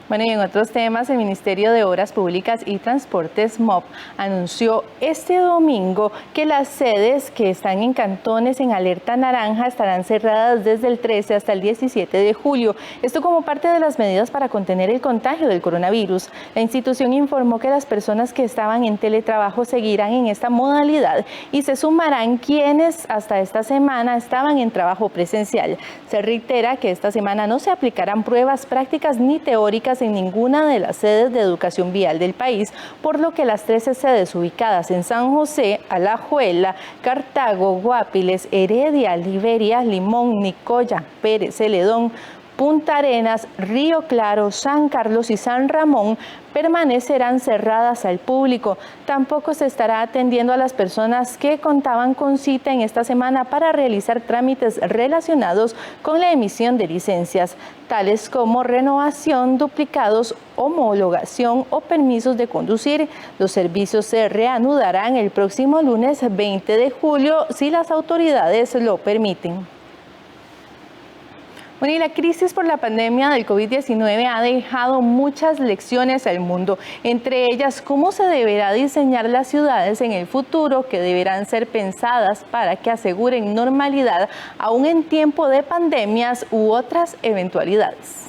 Bueno, y en otros temas, el Ministerio de Obras Públicas y Transportes MOP anunció este domingo que las sedes que están en cantones en alerta naranja estarán cerradas desde el 13 hasta el 17 de julio. Esto como parte de las medidas para contener el contagio del coronavirus. La institución informó que las personas que estaban en teletrabajo seguirán en esta modalidad y se sumarán quienes hasta esta semana estaban en trabajo presencial. Se reitera que esta semana no se aplicarán pruebas prácticas ni teóricas en ninguna de las sedes de educación vial del país, por lo que las 13 sedes ubicadas en San José, Alajuela, Cartago, Guapiles, Heredia, Liberia, Limón, Nicoya, Pérez Celedón, Punta Arenas, Río Claro, San Carlos y San Ramón permanecerán cerradas al público. Tampoco se estará atendiendo a las personas que contaban con cita en esta semana para realizar trámites relacionados con la emisión de licencias, tales como renovación, duplicados, homologación o permisos de conducir. Los servicios se reanudarán el próximo lunes 20 de julio si las autoridades lo permiten. Bueno, y la crisis por la pandemia del COVID-19 ha dejado muchas lecciones al mundo, entre ellas cómo se deberá diseñar las ciudades en el futuro, que deberán ser pensadas para que aseguren normalidad aún en tiempo de pandemias u otras eventualidades.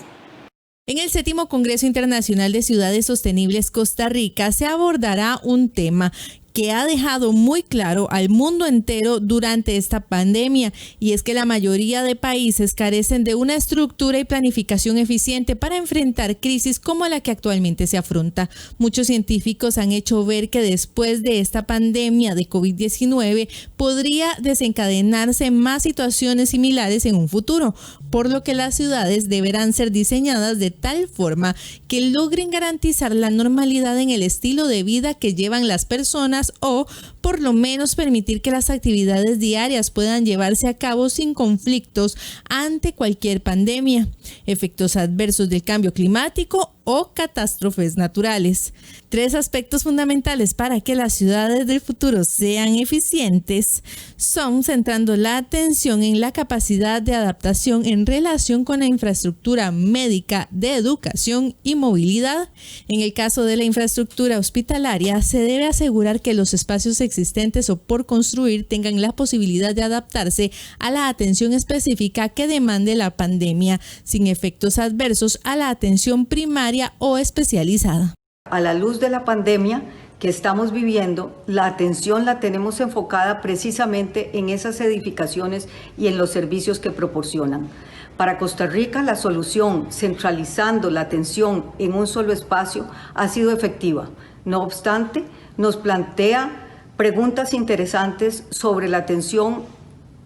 En el 7º Congreso Internacional de Ciudades Sostenibles Costa Rica se abordará un tema que ha dejado muy claro al mundo entero durante esta pandemia, y es que la mayoría de países carecen de una estructura y planificación eficiente para enfrentar crisis como la que actualmente se afronta. Muchos científicos han hecho ver que después de esta pandemia de COVID-19 podría desencadenarse más situaciones similares en un futuro, por lo que las ciudades deberán ser diseñadas de tal forma que logren garantizar la normalidad en el estilo de vida que llevan las personas públicas o por lo menos permitir que las actividades diarias puedan llevarse a cabo sin conflictos ante cualquier pandemia, efectos adversos del cambio climático o catástrofes naturales. 3 aspectos fundamentales para que las ciudades del futuro sean eficientes son centrando la atención en la capacidad de adaptación en relación con la infraestructura médica, de educación y movilidad. En el caso de la infraestructura hospitalaria, se debe asegurar que los espacios existentes o por construir tengan la posibilidad de adaptarse a la atención específica que demande la pandemia, sin efectos adversos a la atención primaria o especializada. A la luz de la pandemia que estamos viviendo, la atención la tenemos enfocada precisamente en esas edificaciones y en los servicios que proporcionan. Para Costa Rica, la solución centralizando la atención en un solo espacio ha sido efectiva. No obstante, nos plantea preguntas interesantes sobre la atención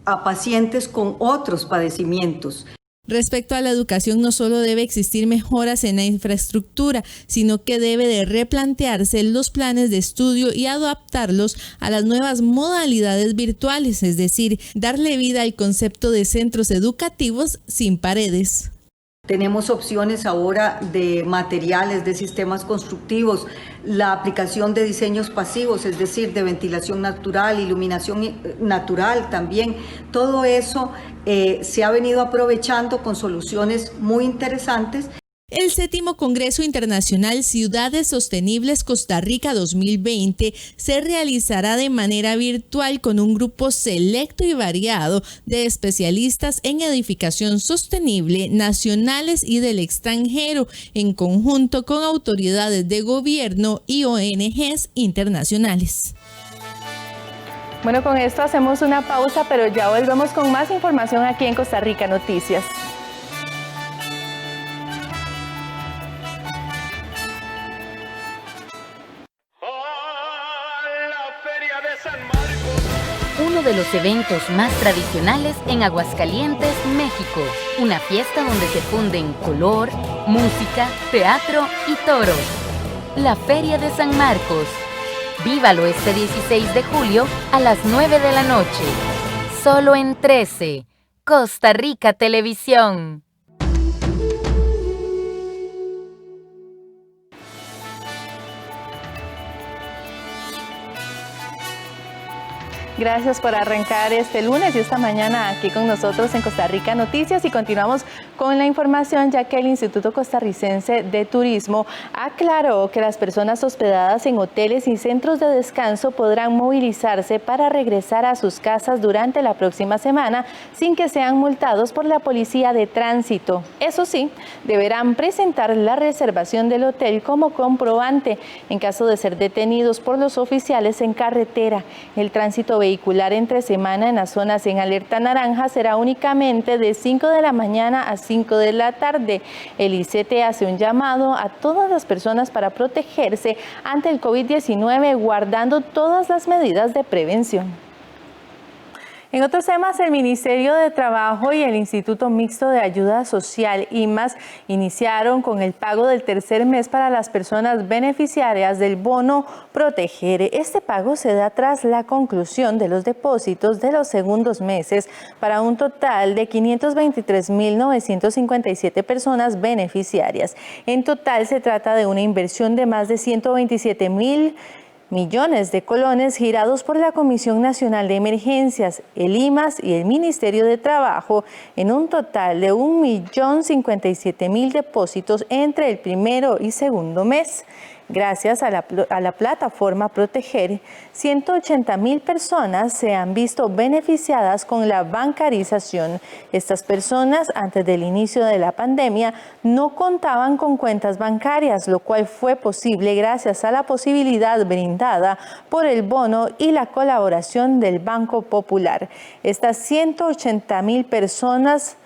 a pacientes con otros padecimientos. Respecto a la educación, no solo debe existir mejoras en la infraestructura, sino que debe de replantearse los planes de estudio y adaptarlos a las nuevas modalidades virtuales, es decir, darle vida al concepto de centros educativos sin paredes. Tenemos opciones ahora de materiales, de sistemas constructivos, la aplicación de diseños pasivos, es decir, de ventilación natural, iluminación natural también. Todo eso se ha venido aprovechando con soluciones muy interesantes. El 7º Congreso Internacional Ciudades Sostenibles Costa Rica 2020 se realizará de manera virtual con un grupo selecto y variado de especialistas en edificación sostenible nacionales y del extranjero, en conjunto con autoridades de gobierno y ONGs internacionales. Bueno, con esto hacemos una pausa, pero ya volvemos con más información aquí en Costa Rica Noticias. Uno de los eventos más tradicionales en Aguascalientes, México. Una fiesta donde se funden color, música, teatro y toros. La Feria de San Marcos. Vívalo este 16 de julio a las 9 de la noche. Solo en 13. Costa Rica Televisión. Gracias por arrancar este lunes y esta mañana aquí con nosotros en Costa Rica Noticias, y continuamos con la información, ya que el Instituto Costarricense de Turismo aclaró que las personas hospedadas en hoteles y centros de descanso podrán movilizarse para regresar a sus casas durante la próxima semana sin que sean multados por la Policía de Tránsito. Eso sí, deberán presentar la reservación del hotel como comprobante en caso de ser detenidos por los oficiales en carretera. El tránsito vehicular entre semana en las zonas en alerta naranja será únicamente de 5 de la mañana a 5 de la tarde. El ICT hace un llamado a todas las personas para protegerse ante el COVID-19, guardando todas las medidas de prevención. En otros temas, el Ministerio de Trabajo y el Instituto Mixto de Ayuda Social, IMAS, iniciaron con el pago del tercer mes para las personas beneficiarias del bono Proteger. Este pago se da tras la conclusión de los depósitos de los segundos meses para un total de 523.957 personas beneficiarias. En total se trata de una inversión de más de 127.000 millones de colones girados por la Comisión Nacional de Emergencias, el IMAS y el Ministerio de Trabajo, en un total de 1.057.000 depósitos entre el primero y segundo mes. Gracias a la plataforma Proteger, 180.000 personas se han visto beneficiadas con la bancarización. Estas personas, antes del inicio de la pandemia, no contaban con cuentas bancarias, lo cual fue posible gracias a la posibilidad brindada por el bono y la colaboración del Banco Popular. Estas 180.000 personas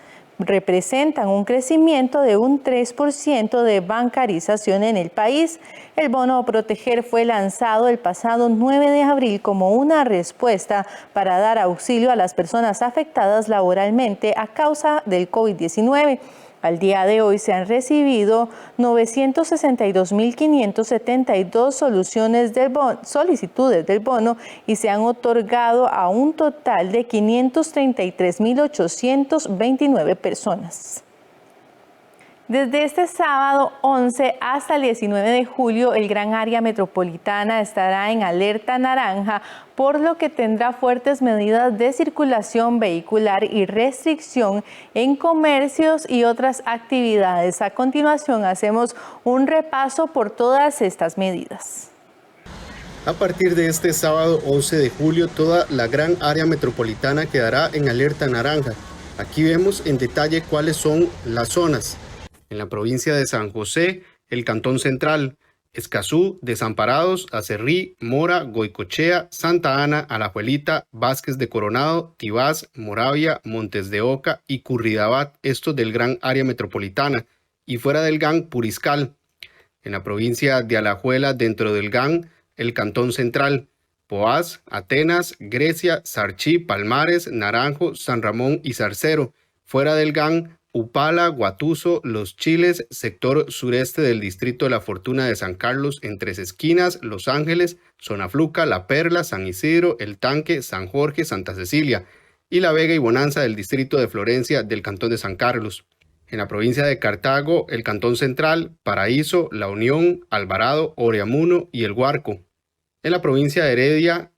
representan un crecimiento de un 3% de bancarización en el país. El bono Proteger fue lanzado el pasado 9 de abril como una respuesta para dar auxilio a las personas afectadas laboralmente a causa del COVID-19. Al día de hoy se han recibido 962.572 solicitudes del bono y se han otorgado a un total de 533.829 personas. Desde este sábado 11 hasta el 19 de julio, el gran área metropolitana estará en alerta naranja, por lo que tendrá fuertes medidas de circulación vehicular y restricción en comercios y otras actividades. A continuación, hacemos un repaso por todas estas medidas. A partir de este sábado 11 de julio, toda la gran área metropolitana quedará en alerta naranja. Aquí vemos en detalle cuáles son las zonas. En la provincia de San José, el Cantón Central, Escazú, Desamparados, Acerrí, Mora, Goicochea, Santa Ana, Alajuelita, Vázquez de Coronado, Tibás, Moravia, Montes de Oca y Curridabat, estos del gran área metropolitana, y fuera del GAN, Puriscal. En la provincia de Alajuela, dentro del GAN, el Cantón Central, Poás, Atenas, Grecia, Sarchí, Palmares, Naranjo, San Ramón y Zarcero. Fuera del GAN, Upala, Guatuso, Los Chiles, sector sureste del distrito de La Fortuna de San Carlos, en Tres Esquinas, Los Ángeles, Zonafluca, La Perla, San Isidro, El Tanque, San Jorge, Santa Cecilia, y La Vega y Bonanza del distrito de Florencia del Cantón de San Carlos. En la provincia de Cartago, el Cantón Central, Paraíso, La Unión, Alvarado, Oreamuno y El Guarco. En la provincia de Heredia,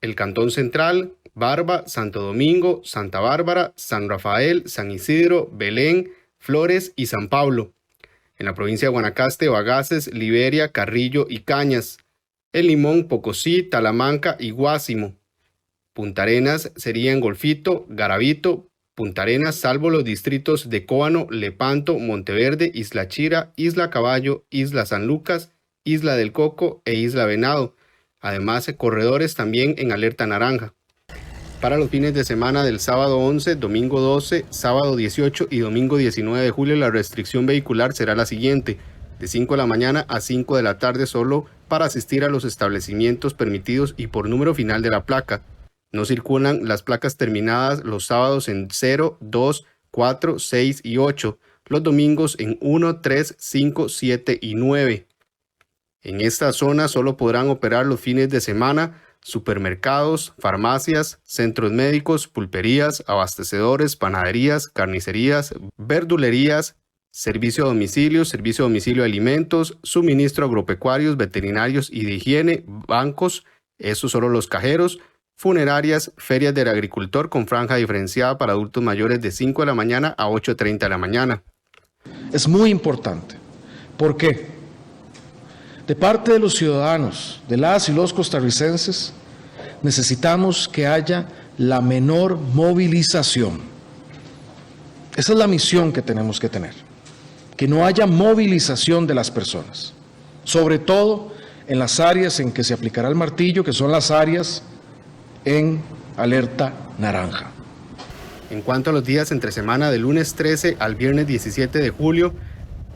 el Cantón Central, Barba, Santo Domingo, Santa Bárbara, San Rafael, San Isidro, Belén, Flores y San Pablo. En la provincia de Guanacaste, Bagaces, Liberia, Carrillo y Cañas. El Limón, Pocosí, Talamanca y Guásimo. Punta Arenas sería en Golfito, Garavito, Punta Arenas, salvo los distritos de Cóbano, Lepanto, Monteverde, Isla Chira, Isla Caballo, Isla San Lucas, Isla del Coco e Isla Venado. Además, corredores también en alerta naranja. Para los fines de semana del sábado 11, domingo 12, sábado 18 y domingo 19 de julio, la restricción vehicular será la siguiente: de 5 de la mañana a 5 de la tarde solo para asistir a los establecimientos permitidos y por número final de la placa. No circulan las placas terminadas los sábados en 0, 2, 4, 6 y 8, los domingos en 1, 3, 5, 7 y 9. En esta zona solo podrán operar los fines de semana supermercados, farmacias, centros médicos, pulperías, abastecedores, panaderías, carnicerías, verdulerías, servicio a domicilio de alimentos, suministro agropecuarios, veterinarios y de higiene, bancos, eso solo los cajeros, funerarias, ferias del agricultor con franja diferenciada para adultos mayores de 5 de la mañana a 8:30 de la mañana. Es muy importante. ¿Por qué? De parte de los ciudadanos, de las y los costarricenses, necesitamos que haya la menor movilización. Esa es la misión que tenemos que tener, que no haya movilización de las personas, sobre todo en las áreas en que se aplicará el martillo, que son las áreas en alerta naranja. En cuanto a los días entre semana, del lunes 13 al viernes 17 de julio,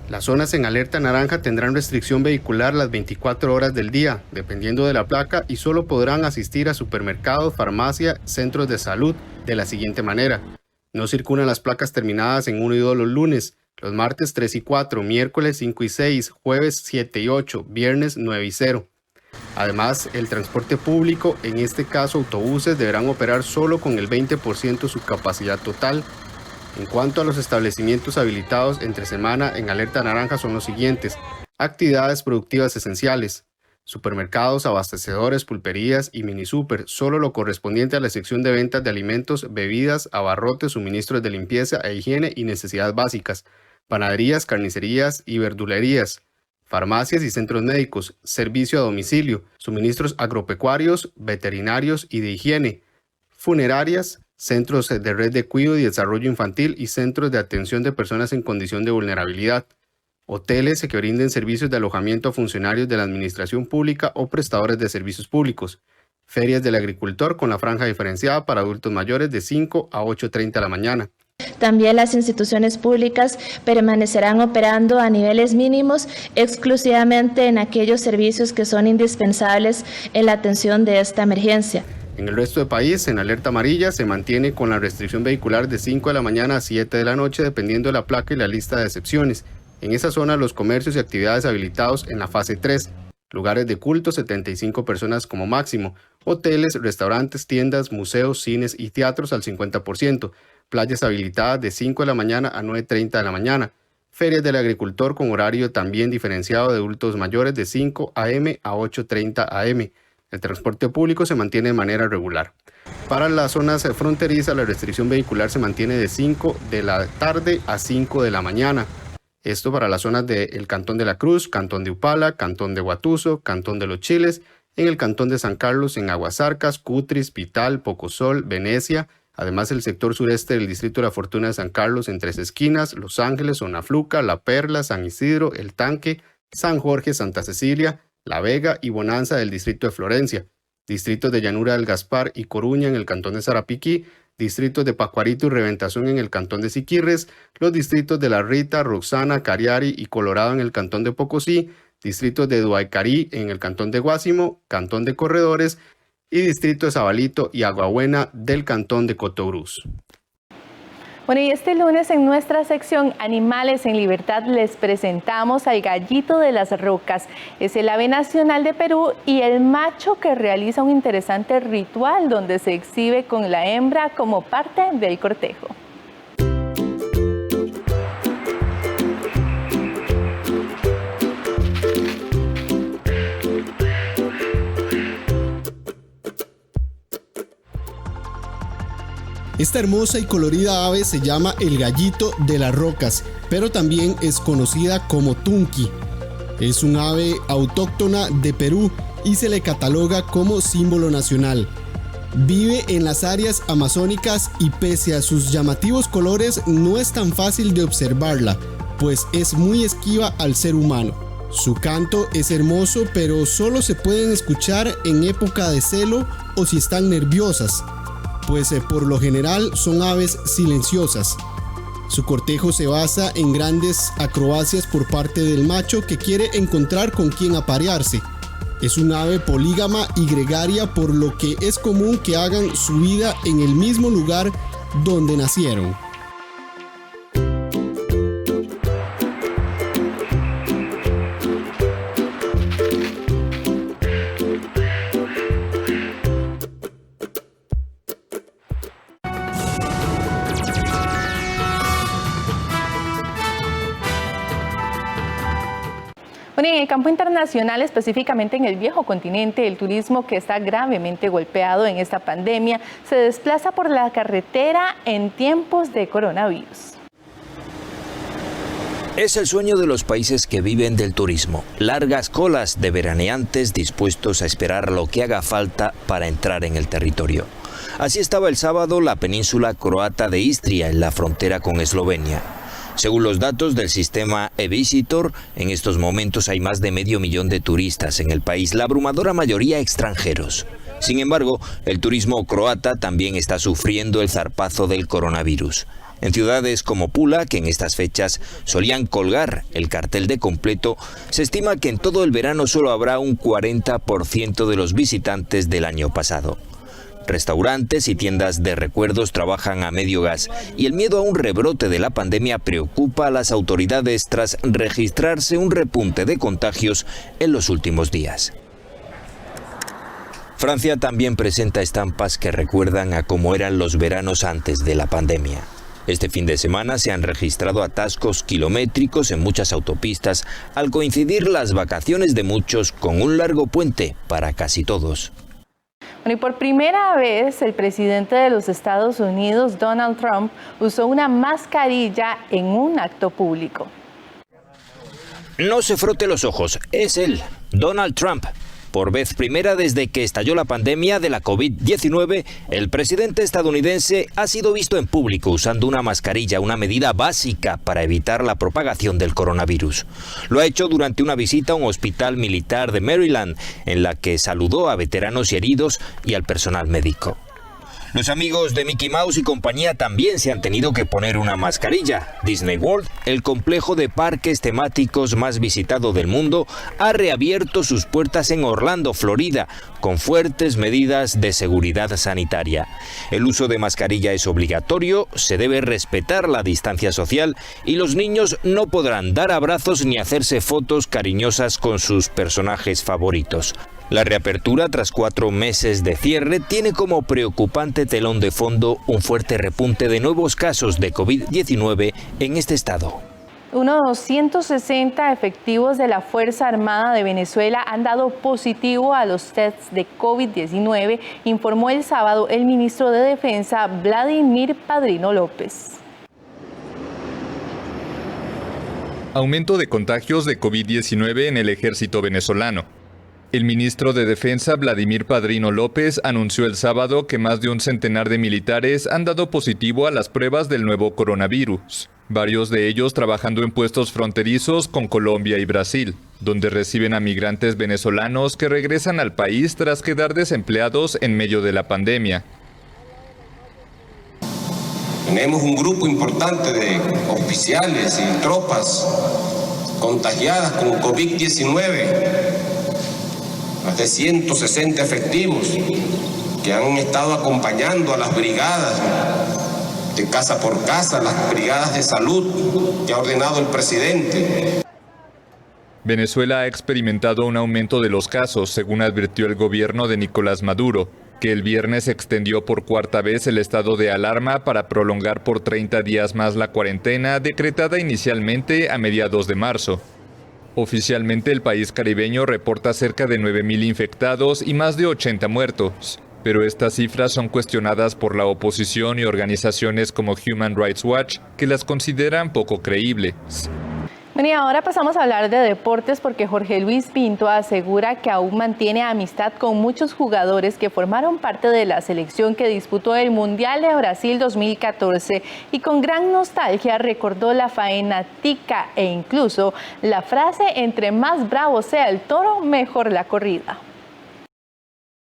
las zonas en alerta naranja tendrán restricción vehicular las 24 horas del día, dependiendo de la placa, y solo podrán asistir a supermercados, farmacia, centros de salud de la siguiente manera. No circulan las placas terminadas en 1 y 2 los lunes, los martes 3 y 4, miércoles 5 y 6, jueves 7 y 8, viernes 9 y 0. Además, el transporte público, en este caso autobuses, deberán operar solo con el 20% de su capacidad total. En cuanto a los establecimientos habilitados entre semana en alerta naranja son los siguientes: actividades productivas esenciales, supermercados, abastecedores, pulperías y minisúper, solo lo correspondiente a la sección de ventas de alimentos, bebidas, abarrotes, suministros de limpieza e higiene y necesidades básicas, panaderías, carnicerías y verdulerías, farmacias y centros médicos, servicio a domicilio, suministros agropecuarios, veterinarios y de higiene, funerarias, centros de red de cuidado y desarrollo infantil y centros de atención de personas en condición de vulnerabilidad, hoteles que brinden servicios de alojamiento a funcionarios de la administración pública o prestadores de servicios públicos, ferias del agricultor con la franja diferenciada para adultos mayores de 5 a 8:30 de la mañana. También las instituciones públicas permanecerán operando a niveles mínimos exclusivamente en aquellos servicios que son indispensables en la atención de esta emergencia. En el resto del país, en alerta amarilla, se mantiene con la restricción vehicular de 5 de la mañana a 7 de la noche, dependiendo de la placa y la lista de excepciones. En esa zona, los comercios y actividades habilitados en la fase 3. Lugares de culto, 75 personas como máximo. Hoteles, restaurantes, tiendas, museos, cines y teatros al 50%. Playas habilitadas de 5 de la mañana a 9:30 de la mañana. Ferias del agricultor con horario también diferenciado de adultos mayores de 5 a.m. a 8:30 a.m. El transporte público se mantiene de manera regular. Para las zonas fronterizas, la restricción vehicular se mantiene de 5 de la tarde a 5 de la mañana. Esto para las zonas del Cantón de la Cruz, Cantón de Upala, Cantón de Guatuso, Cantón de los Chiles, en el Cantón de San Carlos, en Aguasarcas, Cutris, Pital, Pocosol, Venecia, además el sector sureste del Distrito de la Fortuna de San Carlos en Tres Esquinas, Los Ángeles, Zonafluca, La Perla, San Isidro, El Tanque, San Jorge, Santa Cecilia, La Vega y Bonanza del Distrito de Florencia, distritos de Llanura del Gaspar y Coruña en el Cantón de Sarapiquí, distritos de Pacuarito y Reventazón en el Cantón de Siquirres, los distritos de La Rita, Roxana, Cariari y Colorado en el Cantón de Pocosí, distritos de Duaycarí en el Cantón de Guásimo, Cantón de Corredores y distrito de Zabalito y Aguabuena del Cantón de Cotobruz. Bueno, y este lunes en nuestra sección Animales en Libertad les presentamos al gallito de las rocas. Es el ave nacional de Perú y el macho que realiza un interesante ritual donde se exhibe con la hembra como parte del cortejo. Esta hermosa y colorida ave se llama el gallito de las rocas, pero también es conocida como tunqui. Es un ave autóctona de Perú y se le cataloga como símbolo nacional. Vive en las áreas amazónicas y pese a sus llamativos colores no es tan fácil de observarla, pues es muy esquiva al ser humano. Su canto es hermoso, pero solo se pueden escuchar en época de celo o si están nerviosas, pues por lo general son aves silenciosas. Su cortejo se basa en grandes acrobacias por parte del macho que quiere encontrar con quien aparearse. Es un ave polígama y gregaria, por lo que es común que hagan su vida en el mismo lugar donde nacieron. Bueno, en el campo internacional, específicamente en el viejo continente, el turismo que está gravemente golpeado en esta pandemia se desplaza por la carretera en tiempos de coronavirus. Es el sueño de los países que viven del turismo. Largas colas de veraneantes dispuestos a esperar lo que haga falta para entrar en el territorio. Así estaba el sábado la península croata de Istria, en la frontera con Eslovenia. Según los datos del sistema eVisitor, en estos momentos hay más de 500,000 de turistas en el país, la abrumadora mayoría extranjeros. Sin embargo, el turismo croata también está sufriendo el zarpazo del coronavirus. En ciudades como Pula, que en estas fechas solían colgar el cartel de completo, se estima que en todo el verano solo habrá un 40% de los visitantes del año pasado. Restaurantes y tiendas de recuerdos trabajan a medio gas y el miedo a un rebrote de la pandemia preocupa a las autoridades tras registrarse un repunte de contagios en los últimos días. Francia también presenta estampas que recuerdan a cómo eran los veranos antes de la pandemia. Este fin de semana se han registrado atascos kilométricos en muchas autopistas al coincidir las vacaciones de muchos con un largo puente para casi todos. Bueno, y por primera vez el presidente de los Estados Unidos, Donald Trump, usó una mascarilla en un acto público. No se frote los ojos, es él, Donald Trump. Por vez primera desde que estalló la pandemia de la COVID-19, el presidente estadounidense ha sido visto en público usando una mascarilla, una medida básica para evitar la propagación del coronavirus. Lo ha hecho durante una visita a un hospital militar de Maryland, en la que saludó a veteranos y heridos y al personal médico. Los amigos de Mickey Mouse y compañía también se han tenido que poner una mascarilla. Disney World, el complejo de parques temáticos más visitado del mundo, ha reabierto sus puertas en Orlando, Florida, con fuertes medidas de seguridad sanitaria. El uso de mascarilla es obligatorio, se debe respetar la distancia social y los niños no podrán dar abrazos ni hacerse fotos cariñosas con sus personajes favoritos. La reapertura, tras 4 meses de cierre, tiene como preocupante telón de fondo un fuerte repunte de nuevos casos de COVID-19 en este estado. Unos 160 efectivos de la Fuerza Armada de Venezuela han dado positivo a los tests de COVID-19, informó el sábado el ministro de Defensa, Vladimir Padrino López. Aumento de contagios de COVID-19 en el ejército venezolano. El ministro de Defensa, Vladimir Padrino López, anunció el sábado que más de un centenar de militares han dado positivo a las pruebas del nuevo coronavirus, varios de ellos trabajando en puestos fronterizos con Colombia y Brasil, donde reciben a migrantes venezolanos que regresan al país tras quedar desempleados en medio de la pandemia. Tenemos un grupo importante de oficiales y tropas contagiadas con COVID-19. Más de 160 efectivos que han estado acompañando a las brigadas de casa por casa, las brigadas de salud que ha ordenado el presidente. Venezuela ha experimentado un aumento de los casos, según advirtió el gobierno de Nicolás Maduro, que el viernes extendió por 4ª vez el estado de alarma para prolongar por 30 días más la cuarentena decretada inicialmente a mediados de marzo. Oficialmente el país caribeño reporta cerca de 9.000 infectados y más de 80 muertos, pero estas cifras son cuestionadas por la oposición y organizaciones como Human Rights Watch, que las consideran poco creíbles. Bueno, y ahora pasamos a hablar de deportes porque Jorge Luis Pinto asegura que aún mantiene amistad con muchos jugadores que formaron parte de la selección que disputó el Mundial de Brasil 2014 y con gran nostalgia recordó la faena tica e incluso la frase entre más bravo sea el toro, mejor la corrida.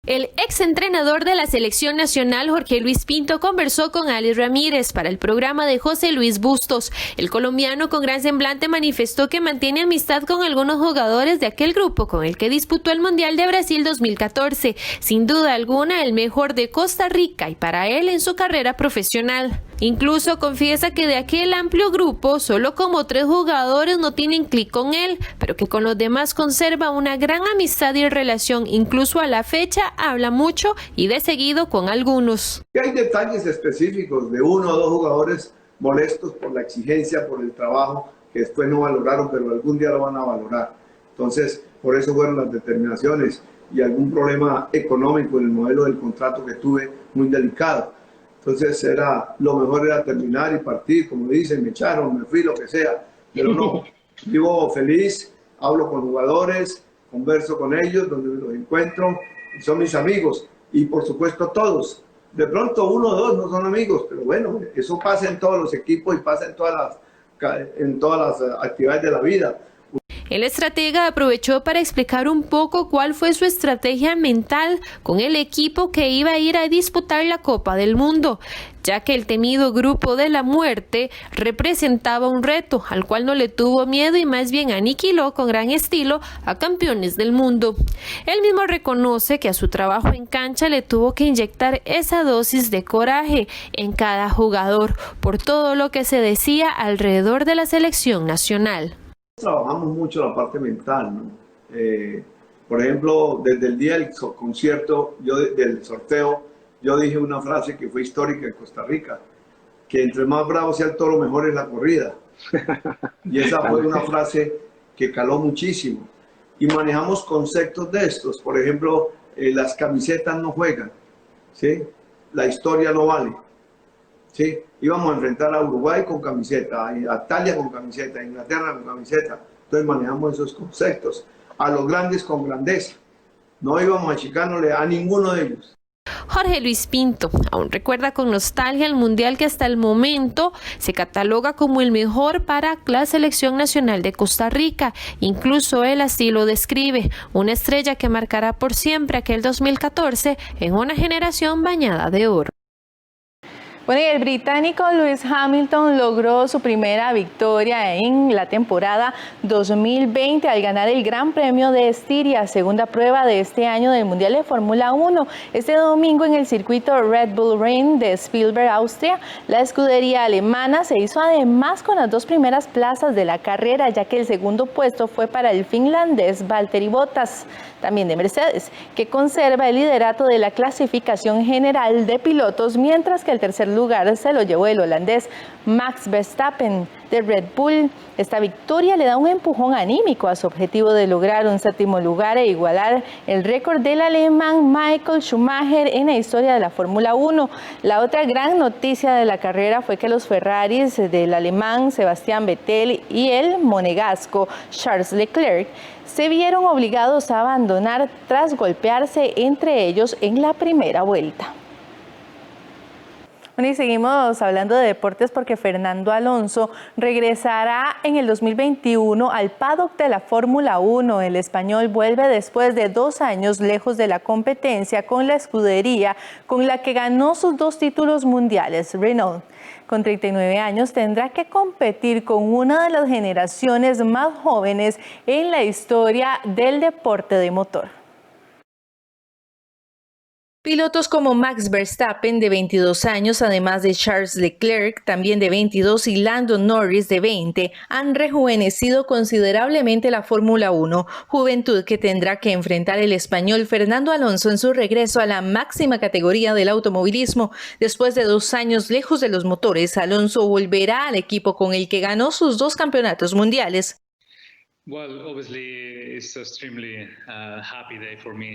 El exentrenador de la selección nacional, Jorge Luis Pinto, conversó con Alex Ramírez para el programa de José Luis Bustos. El colombiano con gran semblante manifestó que mantiene amistad con algunos jugadores de aquel grupo con el que disputó el Mundial de Brasil 2014. Sin duda alguna, el mejor de Costa Rica y para él en su carrera profesional. Incluso confiesa que de aquel amplio grupo, solo como 3 jugadores no tienen clic con él, pero que con los demás conserva una gran amistad y relación. Incluso a la fecha habla mucho y de seguido con algunos. Hay detalles específicos de 1 o 2 jugadores molestos por la exigencia, por el trabajo, que después no valoraron, pero algún día lo van a valorar. Entonces, por eso fueron las determinaciones y algún problema económico en el modelo del contrato que tuve muy delicado. Entonces lo mejor era terminar y partir, como dicen, me echaron, me fui, lo que sea, pero no, vivo feliz, hablo con jugadores, converso con ellos, donde los encuentro, y son mis amigos, y por supuesto todos, de pronto 1 o 2 no son amigos, pero bueno, eso pasa en todos los equipos y pasa en todas las actividades de la vida. El estratega aprovechó para explicar un poco cuál fue su estrategia mental con el equipo que iba a ir a disputar la Copa del Mundo, ya que el temido grupo de la muerte representaba un reto al cual no le tuvo miedo y más bien aniquiló con gran estilo a campeones del mundo. Él mismo reconoce que a su trabajo en cancha le tuvo que inyectar esa dosis de coraje en cada jugador por todo lo que se decía alrededor de la selección nacional. Trabajamos mucho la parte mental, ¿no? Por ejemplo, desde el día del concierto, del sorteo, yo dije una frase que fue histórica en Costa Rica, que entre más bravo sea el toro, mejor es la corrida. Y esa fue una frase que caló muchísimo. Y manejamos conceptos de estos, por ejemplo, las camisetas no juegan, ¿sí? La historia no vale. ¿Sí? Íbamos a enfrentar a Uruguay con camiseta, a Italia con camiseta, a Inglaterra con camiseta. Entonces manejamos esos conceptos. A los grandes con grandeza. No íbamos a achicarle a ninguno de ellos. Jorge Luis Pinto aún recuerda con nostalgia el mundial que hasta el momento se cataloga como el mejor para la selección nacional de Costa Rica. Incluso él así lo describe, una estrella que marcará por siempre aquel 2014 en una generación bañada de oro. Bueno, y el británico Lewis Hamilton logró su primera victoria en la temporada 2020 al ganar el Gran Premio de Estiria, segunda prueba de este año del Mundial de Fórmula 1. Este domingo en el circuito Red Bull Ring de Spielberg, Austria, la escudería alemana se hizo además con las dos primeras plazas de la carrera, ya que el segundo puesto fue para el finlandés Valtteri Bottas, también de Mercedes, que conserva el liderato de la clasificación general de pilotos, mientras que el tercer lugar se lo llevó el holandés Max Verstappen de Red Bull. Esta victoria le da un empujón anímico a su objetivo de lograr un séptimo lugar e igualar el récord del alemán Michael Schumacher en la historia de la Fórmula 1. La otra gran noticia de la carrera fue que los Ferraris del alemán Sebastian Vettel y el monegasco Charles Leclerc se vieron obligados a abandonar tras golpearse entre ellos en la primera vuelta. Bueno, y seguimos hablando de deportes porque Fernando Alonso regresará en el 2021 al paddock de la Fórmula 1. El español vuelve después de 2 años lejos de la competencia con la escudería con la que ganó sus 2 títulos mundiales, Renault. Con 39 años tendrá que competir con una de las generaciones más jóvenes en la historia del deporte de motor. Pilotos como Max Verstappen, de 22 años, además de Charles Leclerc, también de 22, y Lando Norris, de 20, han rejuvenecido considerablemente la Fórmula 1, juventud que tendrá que enfrentar el español Fernando Alonso en su regreso a la máxima categoría del automovilismo. Después de 2 años lejos de los motores, Alonso volverá al equipo con el que ganó sus 2 campeonatos mundiales.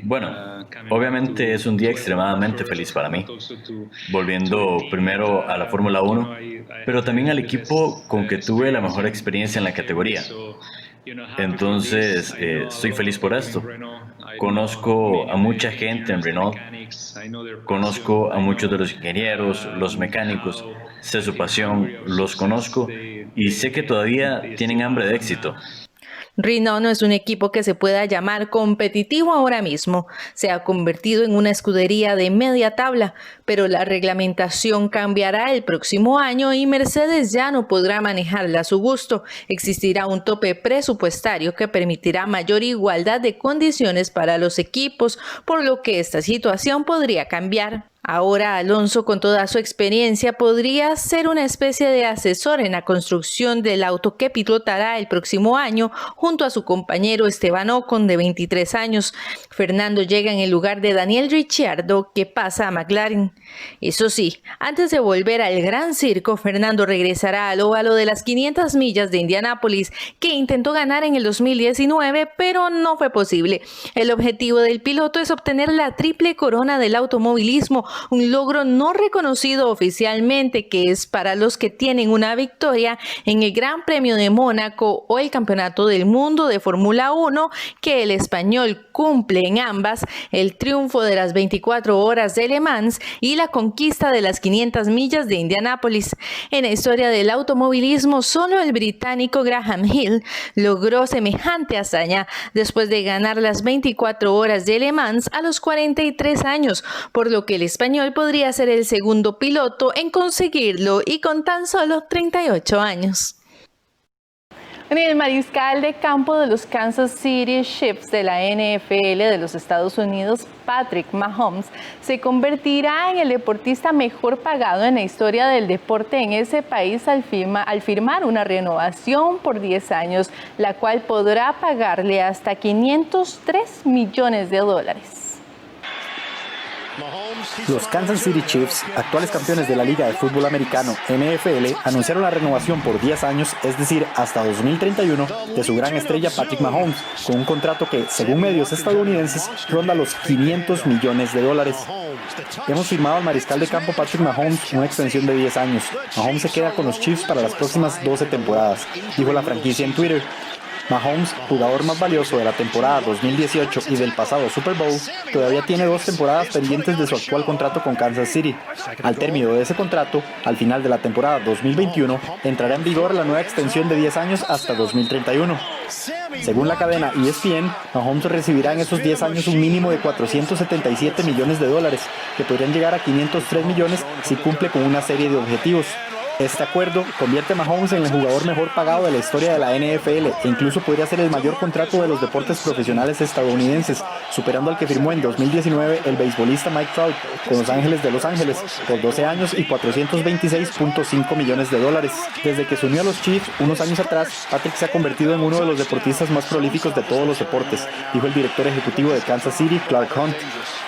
Bueno, obviamente es un día extremadamente feliz para mí, volviendo primero a la Fórmula 1, pero también al equipo con que tuve la mejor experiencia en la categoría. Entonces, estoy feliz por esto. Conozco a mucha gente en Renault, conozco a muchos de los ingenieros, los mecánicos, sé su pasión, los conozco y sé que todavía tienen hambre de éxito. Renault no es un equipo que se pueda llamar competitivo ahora mismo. Se ha convertido en una escudería de media tabla, pero la reglamentación cambiará el próximo año y Mercedes ya no podrá manejarla a su gusto. Existirá un tope presupuestario que permitirá mayor igualdad de condiciones para los equipos, por lo que esta situación podría cambiar. Ahora Alonso, con toda su experiencia, podría ser una especie de asesor en la construcción del auto que pilotará el próximo año junto a su compañero Esteban Ocon, de 23 años. Fernando llega en el lugar de Daniel Ricciardo, que pasa a McLaren. Eso sí, antes de volver al gran circo, Fernando regresará al óvalo de las 500 millas de Indianápolis, que intentó ganar en el 2019, pero no fue posible. El objetivo del piloto es obtener la triple corona del automovilismo, un logro no reconocido oficialmente, que es para los que tienen una victoria en el Gran Premio de Mónaco o el Campeonato del Mundo de Fórmula 1, que el español cumple en ambas, el triunfo de las 24 horas de Le Mans y la conquista de las 500 millas de Indianápolis. En la historia del automovilismo, solo el británico Graham Hill logró semejante hazaña después de ganar las 24 horas de Le Mans a los 43 años, por lo que el español podría ser el segundo piloto en conseguirlo y con tan solo 38 años. El mariscal de campo de los Kansas City Chiefs de la NFL de los Estados Unidos, Patrick Mahomes, se convertirá en el deportista mejor pagado en la historia del deporte en ese país al firmar una renovación por 10 años, la cual podrá pagarle hasta $503 millones. Los Kansas City Chiefs, actuales campeones de la Liga de Fútbol Americano NFL, anunciaron la renovación por 10 años, es decir, hasta 2031, de su gran estrella Patrick Mahomes, con un contrato que, según medios estadounidenses, ronda los $500 millones. Hemos firmado al mariscal de campo Patrick Mahomes una extensión de 10 años. Mahomes se queda con los Chiefs para las próximas 12 temporadas, dijo la franquicia en Twitter. Mahomes, jugador más valioso de la temporada 2018 y del pasado Super Bowl, todavía tiene 2 temporadas pendientes de su actual contrato con Kansas City. Al término de ese contrato, al final de la temporada 2021, entrará en vigor la nueva extensión de 10 años hasta 2031. Según la cadena ESPN, Mahomes recibirá en esos 10 años un mínimo de $477 millones, que podrían llegar a $503 millones si cumple con una serie de objetivos. Este acuerdo convierte a Mahomes en el jugador mejor pagado de la historia de la NFL e incluso podría ser el mayor contrato de los deportes profesionales estadounidenses, superando al que firmó en 2019 el beisbolista Mike Trout con Los Ángeles de Los Ángeles por 12 años y $426.5 millones. Desde que se unió a los Chiefs unos años atrás, Patrick se ha convertido en uno de los deportistas más prolíficos de todos los deportes, dijo el director ejecutivo de Kansas City, Clark Hunt.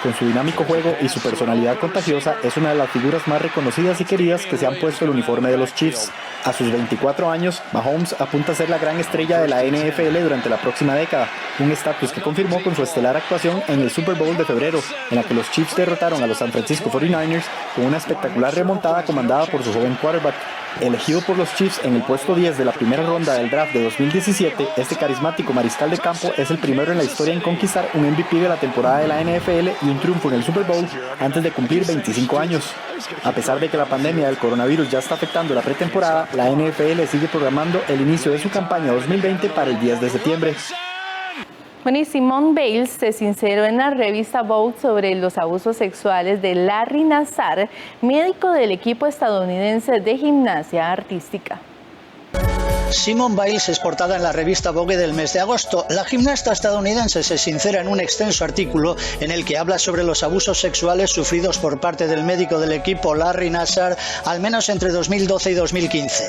Con su dinámico juego y su personalidad contagiosa, es una de las figuras más reconocidas y queridas que se han puesto el uniforme de los Chiefs. A sus 24 años, Mahomes apunta a ser la gran estrella de la NFL durante la próxima década, un estatus que confirmó con su estelar actuación en el Super Bowl de febrero, en la que los Chiefs derrotaron a los San Francisco 49ers con una espectacular remontada comandada por su joven quarterback. Elegido por los Chiefs en el puesto 10 de la primera ronda del draft de 2017, este carismático mariscal de campo es el primero en la historia en conquistar un MVP de la temporada de la NFL y un triunfo en el Super Bowl antes de cumplir 25 años. A pesar de que la pandemia del coronavirus ya está afectando la pretemporada, la NFL sigue programando el inicio de su campaña 2020 para el 10 de septiembre. Bueno, y Simone Biles se sinceró en la revista Vogue sobre los abusos sexuales de Larry Nassar, médico del equipo estadounidense de gimnasia artística. Simone Biles es portada en la revista Vogue del mes de agosto. La gimnasta estadounidense se sincera en un extenso artículo en el que habla sobre los abusos sexuales sufridos por parte del médico del equipo Larry Nassar, al menos entre 2012 y 2015.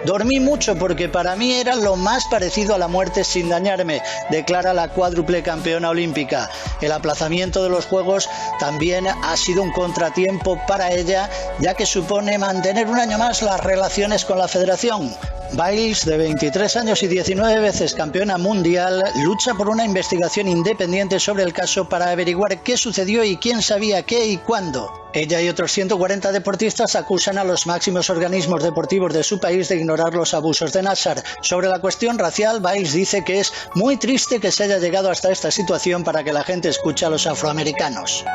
Dormí mucho porque para mí era lo más parecido a la muerte sin dañarme, declara la cuádruple campeona olímpica. El aplazamiento de los Juegos también ha sido un contratiempo para ella, ya que supone mantener un año más las relaciones con la federación. Biles, de 23 años y 19 veces campeona mundial, lucha por una investigación independiente sobre el caso para averiguar qué sucedió y quién sabía qué y cuándo. Ella y otros 140 deportistas acusan a los máximos organismos deportivos de su país de ignorar los abusos de Nassar. Sobre la cuestión racial, Biles dice que es muy triste que se haya llegado hasta esta situación para que la gente escuche a los afroamericanos.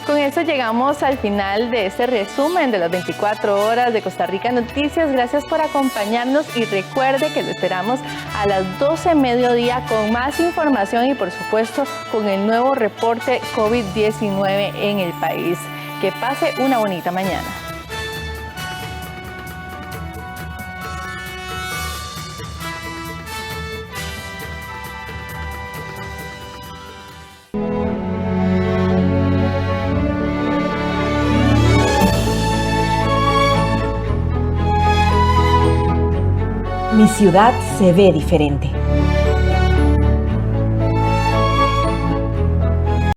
Con eso llegamos al final de este resumen de las 24 horas de Costa Rica Noticias. Gracias por acompañarnos y recuerde que lo esperamos a las 12 mediodía con más información y por supuesto con el nuevo reporte COVID-19 en el país. Que pase una bonita mañana. Mi ciudad se ve diferente.